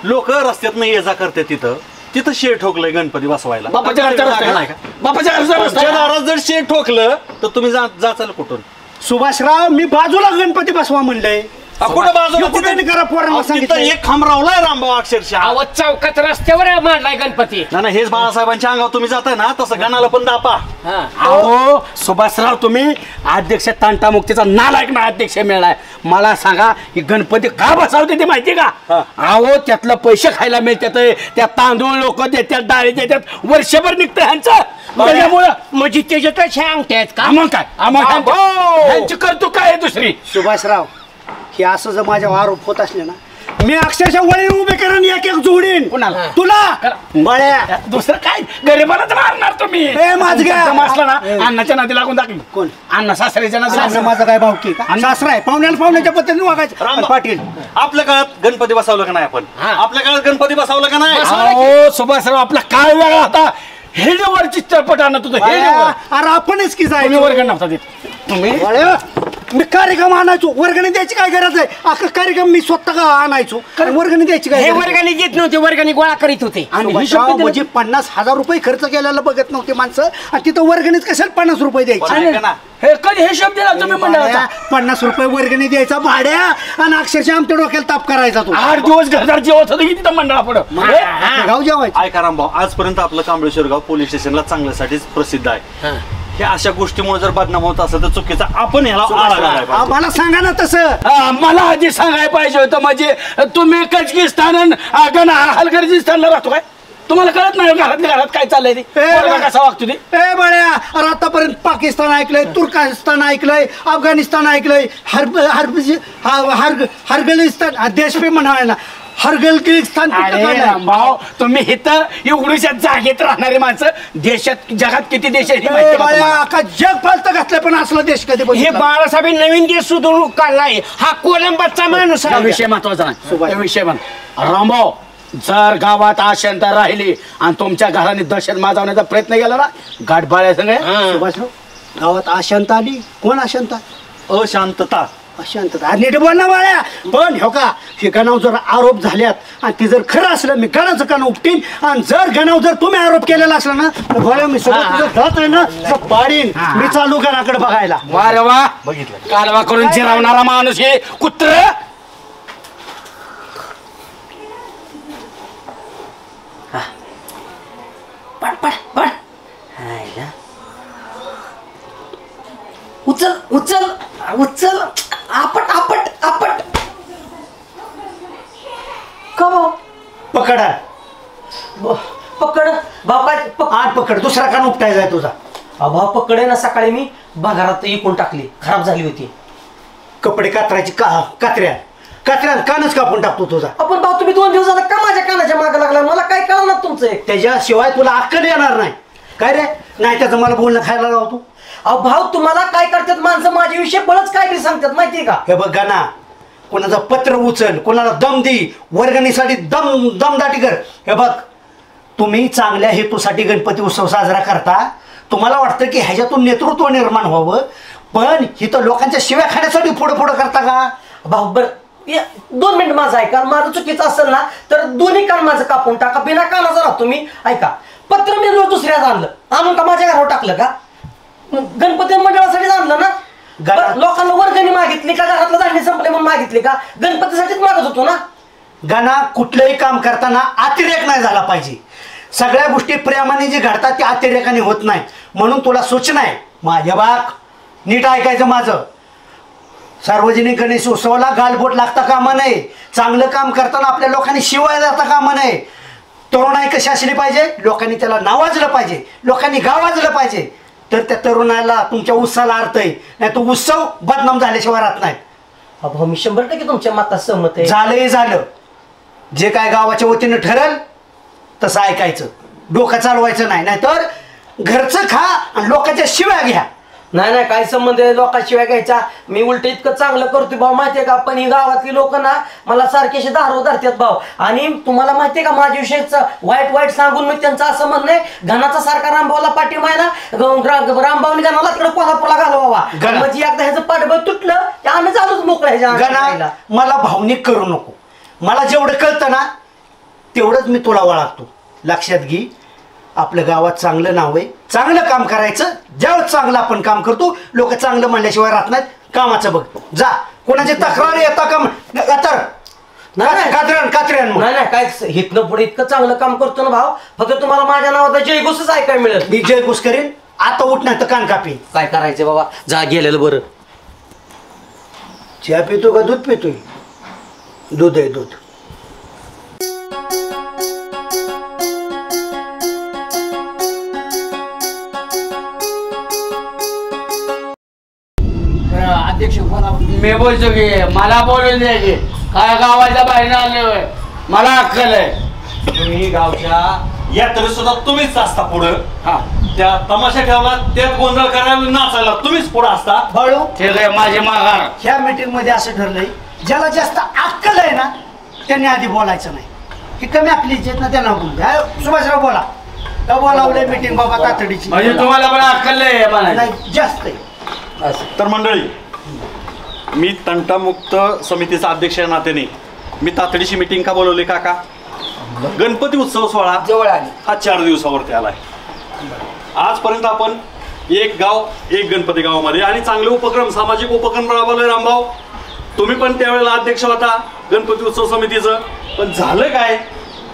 लोक रस्त्यात ये जा करते तिथं शेड ठोकलंय गणपती बसवायला. बापाच्या घरचा रस्ता आहे का? बापाच्या घरचा रस्ता तुमच्या आहे. दारात जर शेड ठोकलं तर तुम्ही जाचाल कुठून. सुभाषराव मी बाजूला गणपती बसवा म्हणलंय. कुठं बाजूला कुठे करा पोरांना तिथं सांगितलं. एक खांब रावलाय रामभाऊ अक्षरशः. आवाज चौकात रस्त्यावर मांडलाय गणपती. नाही हेच बाळासाहेबांच्या अंगावर तुम्ही जाताय ना तसं गणाला पण दापा. अहो सुभाषराव तुम्ही अध्यक्ष तंटामुक्तीचा नालायक ना अध्यक्ष मिळालाय. मला सांगा ही गणपती का बसवते ते माहिती का? अहो त्यातलं पैसे खायला मिळतात त्या तांदूळ लोक देतात डाळी देतात वर्षभर निघतं ह्यांचं त्याच्यामुळं म्हणजे त्याच्यातच हे अंगठे आहेत का? मग काय ह्यांची करतो काय आहे दुसरी. सुभाषराव हे असं जर माझ्यावर आरोप होत असले ना मी अक्षरशः वळी उभे करून एक जोडीन. कुणाला? तुला बळ्या. दुसरं काय गरीबाला तर मारणार तुम्ही. असला ना अण्णाच्या नादी लागून दाखली. कोण? अण्णा सासऱ्याच्या नादी सासरा लागून. माझा काय भावकी का? सासरा आहे पाहुण्याच्या पद्धतीने वागायचं. राम पाटील आपल्या काळात गणपती बसवलं का नाही आपण आपल्या काळात गणपती बसवलं का नाही. अहो सुभाषराव आपला काय वेगळा होता हेडेवर चित्रपट आणत होतो हेडेवर. अरे आपणच की तुम्ही जायचं. वर्ग नव्हता देत तुम्ही. बळ्या, मी कार्यक्रम आणायचो वर्गणी द्यायची काय गरज आहे? अख्खा कार्यक्रम मी स्वतः आणायचो कारण वर्गणी द्यायची काय हे गरज आहे? वर्गाने देत नव्हते वर्गाने गोळा करीत होते. आणि आणि हिशोब हिशोब म्हणजे 50,000 रुपये खर्च केलेला बघत नव्हते माणसं आणि तिथं वर्गणीत कशाला 50 रुपये द्यायचे? पण ऐका ना, हे कधी हिशोब दिला तुम्ही मंडळाचा? 50 रुपये वर्गणी द्यायचा भाड्या आणि अक्षरशः आमच्या डोक्याला ताप करायचा तो. 8 दिवस घरदार जेवत होतं की तिथं मंडळा पुढं. अख्खं गाव जेवायचं. ऐका रामभाऊ आजपर्यंत आपलं कांबळेश्वर गाव पोलीस स्टेशनला चांगल्यासाठीच प्रसिद्ध आहे. हे अशा गोष्टीमुळे जर बदनाम होत असेल तर चुकीचा आपण ह्याला आळा घालायला पाहिजे. मला सांगा ना तसं. मला आधी सांगायला पाहिजे होतं म्हणजे तुम्ही कचकिस्तान हलगर्जीस्तानला राहतो काय तुम्हाला कळत नाही घरातल्या घरात काय चाललंय ते पोरगा कसा वागतो ते. ए बळ्या अरे आतापर्यंत पाकिस्तान ऐकलंय तुर्कस्तान ऐकलंय अफगाणिस्तान ऐकलंय हरगलिस्तान देश पे म्हणायला हरगलिस्तान भाऊ तुम्ही इथं एवढ्याशा जागेत राहणारे माणसं देशात जगात किती देश आहेत हे माहिती का तुम्हाला? का जग फालत घातलं पण असला देश कधी हे बघितला? बाळासाहेब नवीन देश सुधारून काढलाय हा कोलंबाचा माणूस हा आहे. विषय महत्वाचा नाही. सुभाष. हा विषय रामभाऊ जर गावात अशांत राहिली आणि तुमच्या घराने दहशत माजवण्याचा प्रयत्न केला ना गाठबाळ्या संग सुभाषराव गावात अशांत आली. कोण अशांत? अशांतता. अशांतता नीट बोल ना बाळ्या. पण हो का हे गणाव जर आरोप झाल्यात आणि ते जर खरं असलं मी गणाचं कान उपटीन आणि जर गणाव जर तुम्ही आरोप केलेला असला ना तर बाळ्या मी सगळं तुझं जात आहे ना तर पाडीन. मी चालू गणाकडे बघायला. वा रे वा बघितलं कालवा करून जिरावणारा माणूस हे कुत्र. पड पड पड उचल उचल उचल आपट आपट आपट कम पकडा पकड भाऊ काय आठ पकड दुसरा कान उपटायचा आहे तुझा. भाऊ पकडे ना सकाळी मी बाजारात इकून टाकली खराब झाली होती. कपडे कातरायची कात्र्या कानच कापून टाकतो तुझा. आपण भाऊ तुम्ही 2 दिवस झाला का माझ्या कानाच्या मागे लागला मला काय कळणार तुमचं. त्याच्याशिवाय तुला अक्कल येणार नाही काय रे. नाही त्याचं मला बोलणं खायला लावतो. अहो भाऊ तुम्हाला काय करतात माणसं माझ्याविषयी बरंच काय बी सांगतात माहितीये का. हे बघ ना कोणाचं पत्र उचल कोणाला दम दे वर्गणीसाठी दमदाटी कर. हे बघ तुम्ही चांगल्या हेतूसाठी गणपती उत्सव साजरा करता. तुम्हाला वाटतं की ह्याच्यातून नेतृत्व निर्माण व्हावं पण इथं लोकांच्या शिव्या खाण्यासाठी पुढं पुढं करता का. भाऊ बर 2 मिनिट माझं ऐका. माझं चुकीचं असेल ना तर दोन्ही कान माझं कापून टाका. बिना कानाचा राहतो तुम्ही. ऐका पत्र मी रोज दुसऱ्याच आणून का माझ्या घरावर टाकलं का. गणपती मंडळासाठीच आणलं ना. लोकांना वर्गणी मागितली का घरातलं धान्य संपले म्हणून मागितली का. गणपतीसाठीच मागत होतो ना. गाणा कुठलंही काम करताना अतिरेक नाही झाला पाहिजे. सगळ्या गोष्टी प्रेमाने जे घडतात त्या अतिरेकाने होत नाही. म्हणून तुला सूचना आहे माझ्या बाग नीट ऐकायचं माझं. सार्वजनिक गणेश उत्सवाला गालबोट लागता कामा नये. चांगलं काम करताना आपल्या लोकांनी शिवाय जाता कामा नये. तरुणाई कशी असली पाहिजे लोकांनी त्याला नावाजलं पाहिजे लोकांनी गावाजलं पाहिजे तर त्या तरुणाला तुमच्या उत्साहाला अर्थ आहे. नाही तो उत्सव बदनाम झाल्याशिवाय राहत नाही. भाऊ मी 100% तुमच्या मतात सहमत आहे. झालं जे काय गावाच्या वतीनं ठरल तसं ऐकायचं. डोकं चालवायचं नाही. नाहीतर घरचं खा आणि लोकांच्या शिव्या घ्या. नाही काय संबंध आहे लोकांशिवाय घ्यायचा. मी उलट इतकं चांगलं करतोय भाऊ माहितीये का. पण ही गावातली लोक ना मला सारखेशी दारू धरतात भाऊ. आणि तुम्हाला माहितीये का माझ्याविषयीच वाईट सांगून मी त्यांचं असं म्हणणं आहे घनाचा सारखा रामभाऊला पाठिंबा आहे ना रामभाऊने गणाला तिकडे कोल्हापूरला घालवावा. म्हणजे एकदा ह्याचं पाठबळ तुटलं की आम्ही चालूच मोकळ्या. मला भावनिक करू नको. मला जेवढं कळतं ना तेवढंच मी तुला वळखतो. लक्षात घे आपल्या गावात चांगलं नाव आहे. चांगलं काम करायचं. ज्यावेळेस चांगलं आपण काम करतो लोक चांगलं म्हणल्याशिवाय राहत नाहीत. कामाचं बघ जा. कोणाची तक्रार येता का नाही काय हितनं पुढे इतकं चांगलं काम करतो ना भाऊ. फक्त तुम्हाला माझ्या नावाचा जयघोषच ऐकायला मिळेल. मी जयघोष करेन. आता उठ नाही तर कान कापी. काय करायचं बाबा जा गेलेलं बरं. चहा पितो का दूध पितोय. दूध आहे दूध. अध्यक्ष मी बोलतो की मला बोलून द्यायचे काय गावाच्या बाहेर आले मला अक्कल आहे. तुम्ही गावच्या यात्रेत सुद्धा तुम्हीच असता पुढं. त्या तमाशा ठेवला त्यात गोंधळ करायला नाचायला तुम्हीच पुढं असता. बाळू ठीक आहे माझे माघार. ह्या मीटिंग मध्ये असं ठरलंय ज्याला जास्त अक्कल आहे ना त्यांनी आधी बोलायचं नाही. ही कमी आपली इज्जत ना त्यांना बोलू. सुभाषराव बोला का बोलावलंय मीटिंग बाबा तातडीची. म्हणजे तुम्हाला पण अक्कल नाही जास्त आहे. तर मंडळी मी तंटामुक्त समितीचा अध्यक्ष या नात्याने मी तातडीची मीटिंग का बोलवली काका. गणपती उत्सव सोहळा जवळ आली हा 4 दिवसावरती आलाय. आजपर्यंत आपण एक गाव एक गणपती गावामध्ये आणि चांगले उपक्रम सामाजिक उपक्रम राबवले. रामभाऊ तुम्ही पण त्यावेळेला अध्यक्ष होता गणपती उत्सव समितीचं. पण झालं काय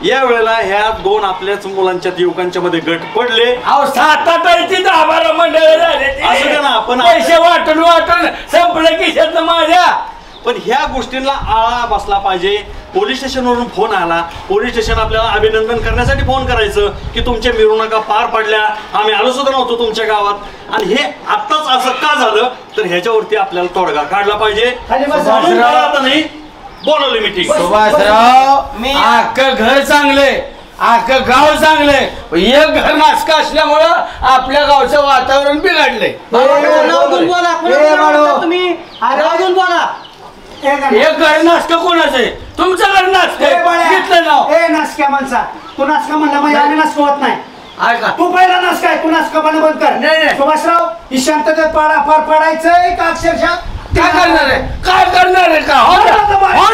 या वेळेला ह्या 2 आपल्याच मुलांच्या युवकांच्या मध्ये गट पडले. 7-8 मंडळ झाले ना पण पैसे वाटून संपलं की माझ्या. पण ह्या गोष्टींना आळा बसला पाहिजे. पोलीस स्टेशनवरून फोन आला. पोलीस स्टेशन आपल्याला अभिनंदन करण्यासाठी फोन करायचं की तुमच्या मिरवणुका पार पडल्या. आम्ही आलो सुद्धा नव्हतो तुमच्या गावात. आणि हे आत्ताच असं का झालं तर ह्याच्यावरती आपल्याला तोडगा काढला पाहिजे. नाही बोलवली मीटिंग. सुभाषराव अख्खं घर चांगले अख्खं गाव चांगले एक घर नासका असल्यामुळं आपल्या गावचं वातावरण बिघडलंय. तुम्ही बोला एक घर नाचकं कोणाचं आहे? तुमचं घर नाचकं घेतलं नाव. ए नाचक्या माणसा, तू नाचका म्हणला म्हणजे आम्ही नाचक होत नाही. ऐका तू पहिला नाच काय, तू नाचका म्हणणं बंद कर. नाही. सुभाषराव, ही शांततेत पार पाडायचंय का अक्षरशः काय करणार आहे? काय करणार आहे का? हो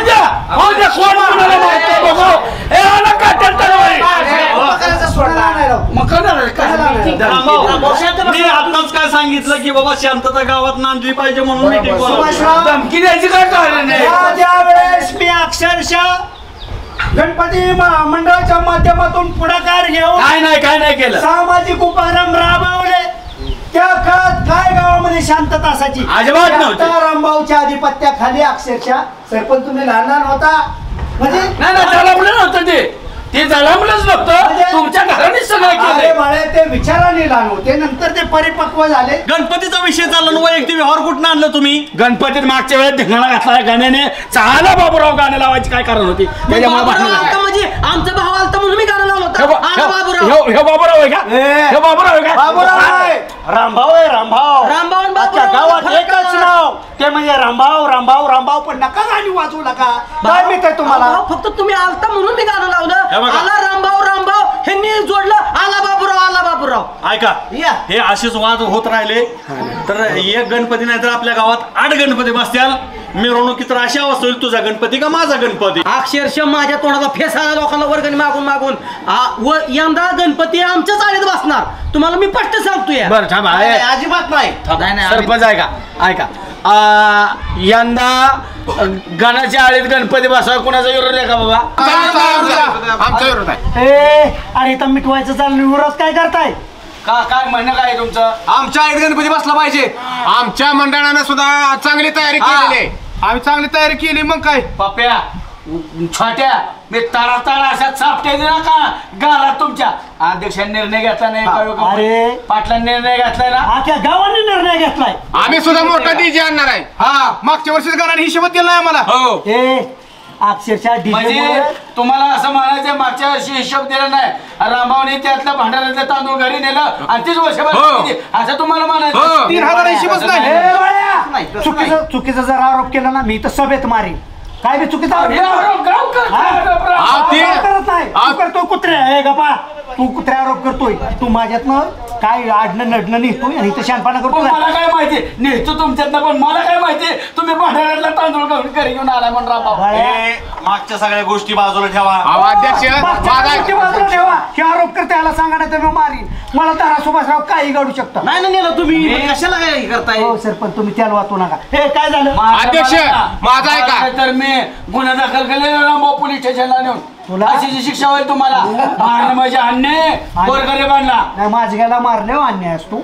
द्या कोण कोणाला मारतंय बघू. ए आला काट्यात तलवारी. मग करणार आहे काय? मी आताच काय सांगितलं की बाबा शांतता गावात नांदली पाहिजे म्हणून मीटिंग सुभाषराव, धमकी द्यायची काय कारण नाही. ज्या वेळेस मी अक्षरशः गणपती मंडळाच्या माध्यमातून पुढाकार घेऊन काय नाही केलं. सामाजिक उपक्रम राबवले, त्या काळात काय गावामध्ये शांतता असायची? अजिबात नव्हती. रामभाऊच्या आधिपत्याखाली अक्षरशः सरपंच तुम्ही लहान होता म्हणजे नाही जळमलं नव्हतं ते जळमलंच नव्हतं. तुमच्या घराने सगळं अरे केलं. बाळे, ते विचाराने लहान होते, नंतर ते परिपक्व झाले. गणपतीचा विषय चालला ना, वैयक्तिक व्यवहार कुठं आणलं तुम्ही? गणपतीत मागच्या वेळेस धिंगाणा घातला गाण्याने. चाला बाबूराव गाणं लावायची काय कारण होती? त्याच्यामुळे म्हणजे आमचा भाव आलता म्हणून मी गाणं लावलं होतं. हे बाबूराव आहे का? हे बाबूराव आहे का? बाबूराव आहे. रामभाऊ आहे रामभाऊ. रामभाऊ आणि अच्छा, बाबूराव गावात फरक एकच काय? नाव, ते म्हणजे रामभाऊ पण नका गाणी वाजवू नका. काय मी काय तुम्हाला भाऊ, फक्त तुम्ही आलता म्हणून मी गाणं हे लावलं. बघा. आला रामभाऊ ह्यांनी जोडलं आला बाबूराव. ऐका, या. हे असेच वाद होत राहिले तर एक गणपती नाही तर आपल्या गावात 8 गणपती बसत्याल. मिरवणुकीत तर अशी अवस्था होईल, तुझा गणपती का माझा गणपती. अक्षरशः माझ्या तोंडाचा फेस आला लोकांना वर्गणी मागून व यंदा गणपती आमच्या चाळीत बसणार. तुम्हाला मी स्पष्ट सांगतोय. बरं थांबा. अजिबात नाही. सरपंच ऐका यंदा गणाच्या आळीत गणपती बसवा कोणाचा विरोध आहे का बाबा? आमचा विरोध आहे. अरे इथं मिटवायचं चाललं, विरोध काय करताय? काय म्हणणं काय आहे तुमचं? आमच्या आईत गणपती बसला पाहिजे. आमच्या मंडळानं सुद्धा चांगली तयारी केलेली आहे. आम्ही चांगली तयारी केली. मग काय पप्प्या छोट्या मी तारा अशा चापट्या दिला का गाला तुमच्या अध्यक्षांनी निर्णय घेतला नाही. अरे पाटलांनी निर्णय घेतलाय ना. आख्या गावाने निर्णय घेतलाय. आम्ही सुद्धा मोठा डीजे आणणार आहे. हा, मागच्या वर्षीच गाण्याने हिशोबात दिला आहे आम्हाला. हो अक्षरशः म्हणजे तुम्हाला असं म्हणायचं मागच्या वर्षी हिशोब दिला नाही, रामभाऊने त्यातलं भांडारातलं तांदूळ घरी नेलं आणि तीच वर्षभर असं तुम्हाला म्हणायचं. 3000 हिशोबच नाही. चुकीचा जर आरोप केला ना मी तर सभेत मारेन. काय बी चुकीचा करत नाही. तू करतोय कुत्र्या, हे गप्पा, तू कुत्र्या आरोप करतोय. तू माझ्यातनं काय आडणं नडणं निघतोय आणि इथं शानपणा करतोय. मला काय माहिती नेतो तुमच्यातनं, पण मला काय माहिती तुम्ही भांडारातला तांदूळ घेऊन घरी घेऊन आला म्हणून रामभाऊ. मागच्या सगळ्या गोष्टी बाजूला ठेवा. अध्यक्ष बाजूला ठेवा. हे आरोप करते याला सांगा नाही तर मी मारीन. मला तारा सुभाषराव काही घडू शकतं. नाही नेलं तुम्ही कशाला काय करताय? हो सरपंच, तुम्ही त्याला वाचू नका. हे काय झालं? अध्यक्ष, माझा ऐका. तर मी गुन्हा दाखल केले रामभाऊ पोलीस स्टेशनला नेऊन. तुला अशी जी शिक्षा होईल तुम्हाला. मारणं म्हणजे अन्याय गोरगरिबांना. नाही माझ्याला मारले अन्याय असतो.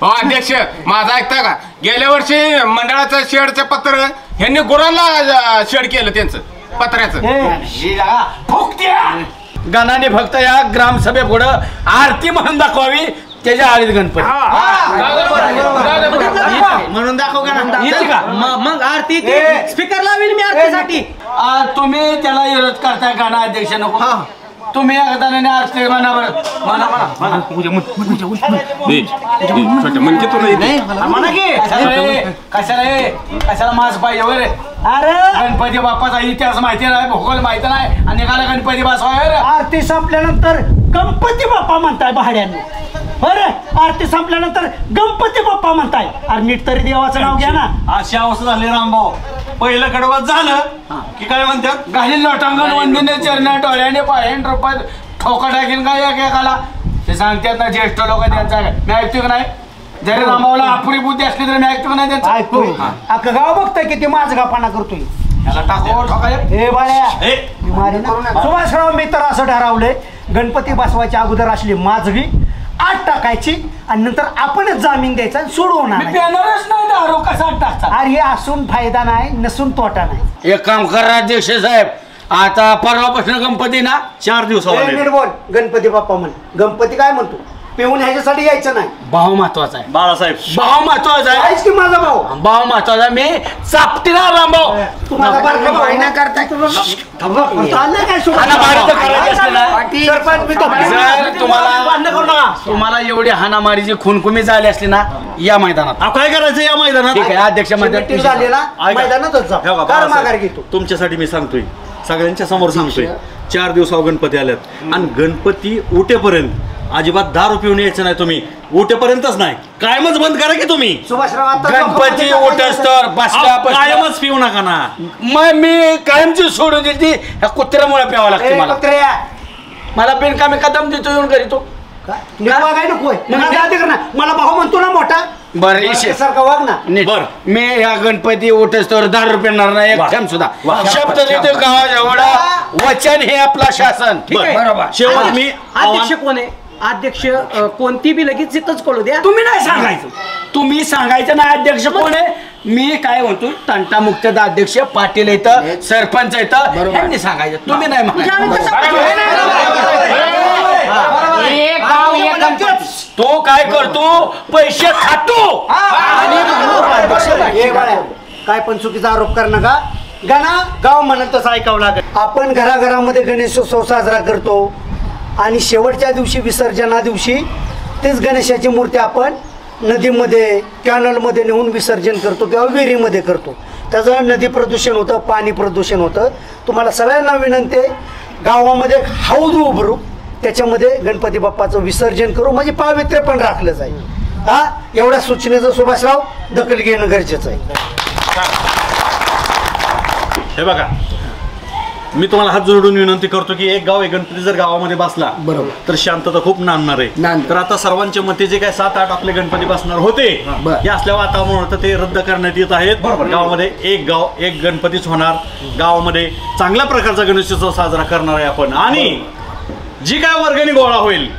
हो अध्यक्ष, माझा ऐकता का? गेल्या वर्षी मंडळाचं शेडचं पत्र ह्यांनी गुरांना शेड केलं त्यांचं पत्र्याचं. गणाने फक्त या ग्रामसभे पुढं आरती म्हणून दाखवावी त्याच्या आळीत गणपती म्हणून दाखव येते का? मग आरती स्पीकर लावेल मी आरतीसाठी. तुम्ही त्याला विरोध करताय गाणं अध्यक्ष नको. तुम्ही एकदाने आरती म्हणा बरं. कशाला मास पाहिजे वगैरे. अरे गणपती बाप्पाचा इतिहास माहिती नाही, भूगोल माहिती नाही आणि निघाला गणपती बसवाय. आरती संपल्यानंतर गणपती बाप्पा म्हणताय भाड्याने. बरं, आरती संपल्यानंतर गणपती बाप्पा म्हणताय. अरे नीट तरी देवाचं नाव घ्या ना. अशी अवस्था झाली रामभाऊ. पहिलं कडवत झालं की काय म्हणतात, घाली लोटांगण वंदिने चरण डोळ्याने पायाने रुपयात ठोका टाकीन का एकेकाला. ते सांगतात ना ज्येष्ठ लोक त्यांचा. मी ऐकतो का नाही? जरी रामावला अपुरी बुद्धी असली तरी मी ऐकतो का नाही त्यांचं? ऐकू अख्खं गाव बघतोय किती माझं गापाना करतोय. त्याला टाको ठोकाय. हे बाळ्या, मी मारीन. सुभाषराव, मी तर असं ठरवलंय गणपती बसवायच्या अगोदर असली माजगी आत टाकायची आणि नंतर आपणच जामीन द्यायचा आणि सोडवणार. देणारच नाही दारू कसा टाकता. अरे हे असून फायदा नाही, नसून तोटा नाही. एक काम करा अध्यक्ष साहेब, आता परवापासून गणपती ना 4 दिवसावर नीट बोल. गणपती बाप्पा म्हण. गणपती काय म्हणतो? पिऊन ह्याच्यासाठी यायचं नाही. भाव महत्वाचा आहे. बाळासाहेब भाव महत्वाचा आहे. आहेच की माझा भाऊ. भाव महत्वाचा. मी चापटीला रामभाऊ तुम्हाला बारका भाऊ महिना करताय. चाललंय काय सोबत? हाणामारी तर करायची असते ना. सरपंच मी जर तुम्हाला एवढी हाणामारीची खूनकुमी झाली असली ना या मैदानात काय करायचं या मैदानात? ठीक आहे अध्यक्ष मीटिंग झाली ना मैदानातच जा. हे बघा, कार माघार बाळासाहेब, घेतो. तुमच्यासाठी मी सांगतोय, सगळ्यांच्या समोर सांगतोय, 4 दिवसावर गणपती आल्यात आणि गणपती उठेपर्यंत अजिबात दारू पिऊन यायचं नाही. तुम्ही उठेपर्यंतच नाही, कायमच बंद करा की तुम्ही. सुभाषराव आता गणपती उठस तर बसल्या कायमच पिऊ नका ना. मग मी कायमची सोडून दिली ती ह्या कुत्र्यामुळे प्यावं लागते मला. मला बिनकामी कदम देतो येऊन करी तो काय नकोय मला भाऊ म्हणतो ना मोठा. बरं सारखा वाग ना. बरं मी ह्या गणपती उठस तर दारू पिणार नाही एक थेंब सुद्धा. शब्द देतो गावाजवळ वचन हे आपला शासन. ठीक आहे बरोबर. शेवट मी अध्यक्ष कोण आहे? अध्यक्ष कोणती बी लगेच इथंच कळू द्या. तुम्ही नाही सांगायचं. तुम्ही सांगायचं नाही अध्यक्ष कोण आहे. मी काय म्हणतो तंटा मुक्त अध्यक्ष पाटील येतं सरपंच येतं यांनी सांगायचं. तुम्ही नाही तो काय करतो पैसे खातो. काय पण चुकीचा आरोप कर नका. गाणं गाव म्हणत तसं ऐकावं लागेल. आपण घराघरामध्ये गणेशोत्सव साजरा करतो आणि शेवटच्या दिवशी विसर्जना दिवशी तेच गणेशाची मूर्ती आपण नदीमध्ये कॅनलमध्ये नेऊन विसर्जन करतो किंवा विहिरीमध्ये करतो. त्याचं नदी प्रदूषण होतं, पाणी प्रदूषण होतं. तुम्हाला सगळ्यांना विनंती आहे, गावामध्ये हौद उभारू, त्याच्यामध्ये गणपती बाप्पाचं विसर्जन करू, म्हणजे पावित्र्य पण राखलं जाईल. हा एवढ्या सूचनेचं सुभाषराव दखल घेणं गरजेचं आहे. हे बघा, मी तुम्हाला हात जोडून विनंती करतो की एक गाव एक गणपती जर गावामध्ये बसला बरोबर तर शांतता खूप नांदणार आहे. तर आता सर्वांच्या मते जे काय 7-8 आपले गणपती बसणार होते हे असल्या वातावरणात ते रद्द करण्यात येत आहेत. गावामध्ये एक गाव एक गणपतीच होणार. गावामध्ये चांगल्या प्रकारचा गणेशोत्सव साजरा करणार आहे आपण. आणि जी काय वर्गणी गोळा होईल,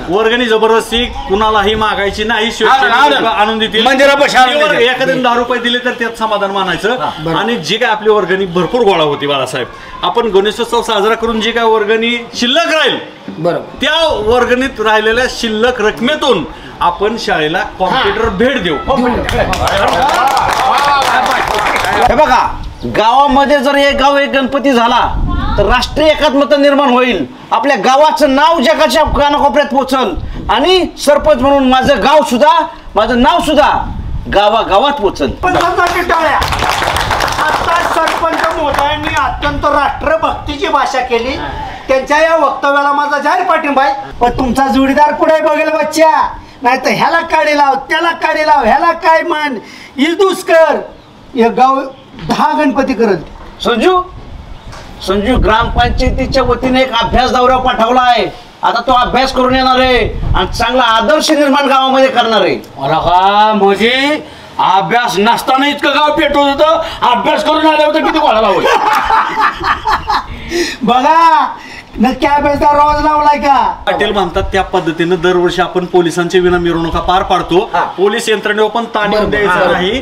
वर्गणी जबरदस्ती कुणालाही मागायची नाही. आणून देतील. एखाद्याने 10 रुपये दिले तर त्यात समाधान मानायचं. आणि जी काय आपली वर्गणी भरपूर गोळा होती बाळासाहेब, आपण गणेशोत्सव साजरा करून जी काय वर्गणी शिल्लक राहील बरोबर त्या वर्गणीत राहिलेल्या शिल्लक रकमेतून आपण शाळेला कॉम्प्युटर भेट देऊ. हे बघा, गावामध्ये जर एक गाव एक गणपती झाला तर राष्ट्रीय एकात्मता निर्माण होईल. आपल्या गावाचं नाव जगाच्या कानाकोपऱ्यात पोचल आणि सरपंच म्हणून माझं गाव सुद्धा माझं नाव सुद्धा गावागावात पोचल. आता सरपंच महोदयांनी अत्यंत राष्ट्रभक्तीची भाषा केली. त्यांच्या या वक्तव्याला माझा जाहीर पाठिंबा आहे. पण तुमचा जोडीदार पुढे बघेल बच्चा, नाही तर ह्याला काढी लाव त्याला काढी लाव, ह्याला काय मान इल्दूस कर. हे गाव 10 गणपती करत. संजू ग्रामपंचायतीच्या वतीने एक अभ्यास दौरा पाठवला आहे. आता तो अभ्यास करून येणार आहे आणि चांगला आदर्श निर्माण गावामध्ये करणार आहे. म्हणजे अभ्यास नसताना इतकं गाव पेटवत होतं, अभ्यास करून आले होते किती कोणाला होईल. बघा नक्की अभ्यासचा रोज लावलाय का? पाटील म्हणतात त्या पद्धतीने दरवर्षी आपण पोलिसांच्या विना मिरवणुका पार पाडतो. पोलीस यंत्रणेवर पण ताण येऊ द्यायचं नाही.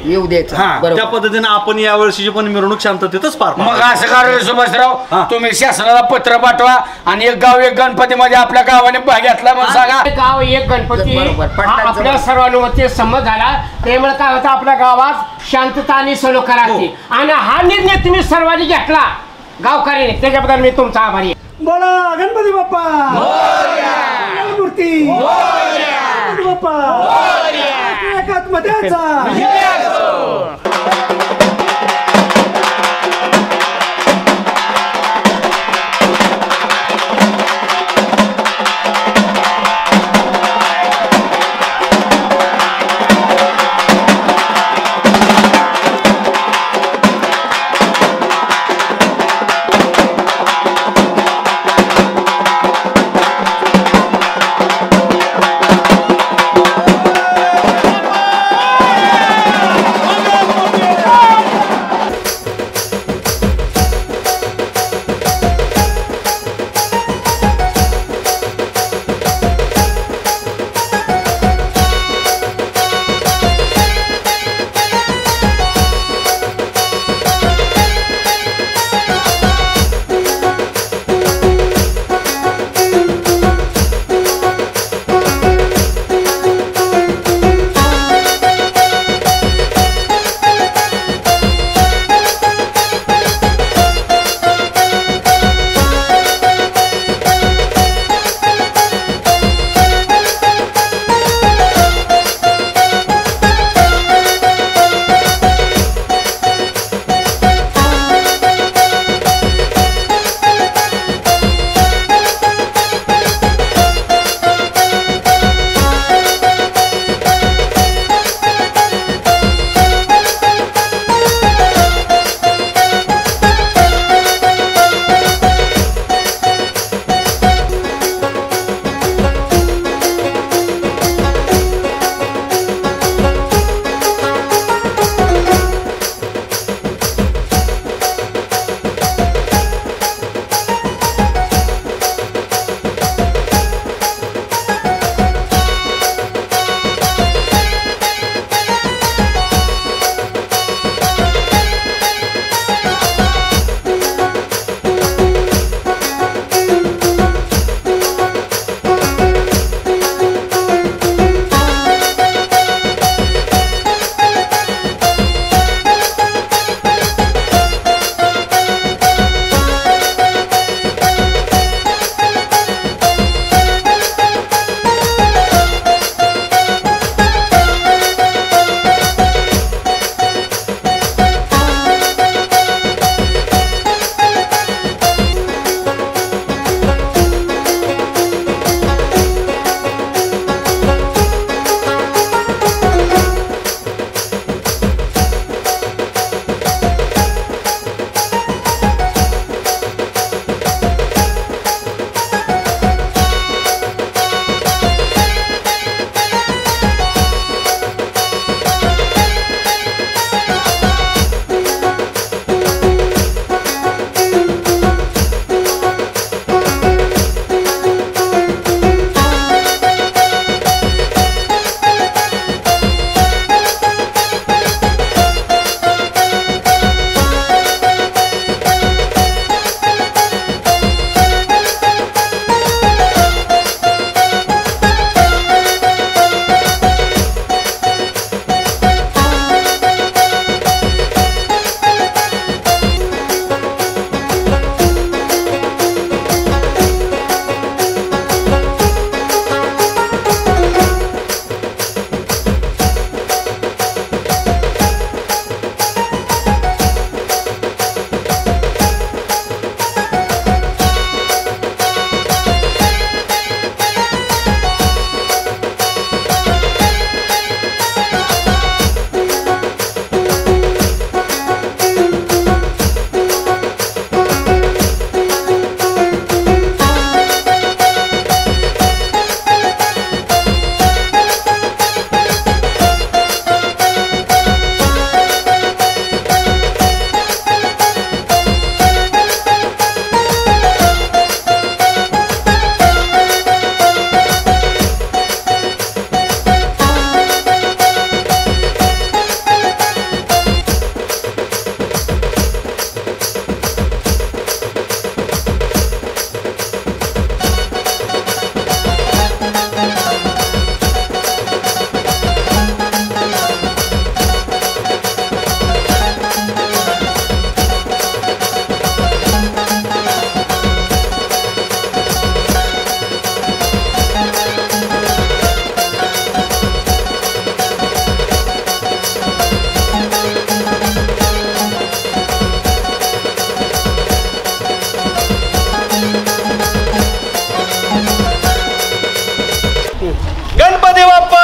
त्या पद्धतीने आपण या वर्षीची पण मिरवणूक शांततेतच पार पाडू. मग असं करा सुभाषराव, तुम्ही शासनाला पत्र पाठवा आणि एक गाव एक गणपती मध्ये आपल्या गावाने भाग घेतला म्हणून सांगा. गाव एक गणपती आपल्या सर्वांमध्ये संमत झाला. त्यामुळे काय होतं, आपल्या गावात शांतता आणि सलोखा राहते. आणि हा निर्णय तुम्ही सर्वांनी घेतला गावकऱ्यांनी, त्याच्याबद्दल मी तुमचा आभारी आहे. बोला गणपती बाप्पा मूर्ती गणपती बाप्पा एकात्मतेचा. गणपती बाप्पा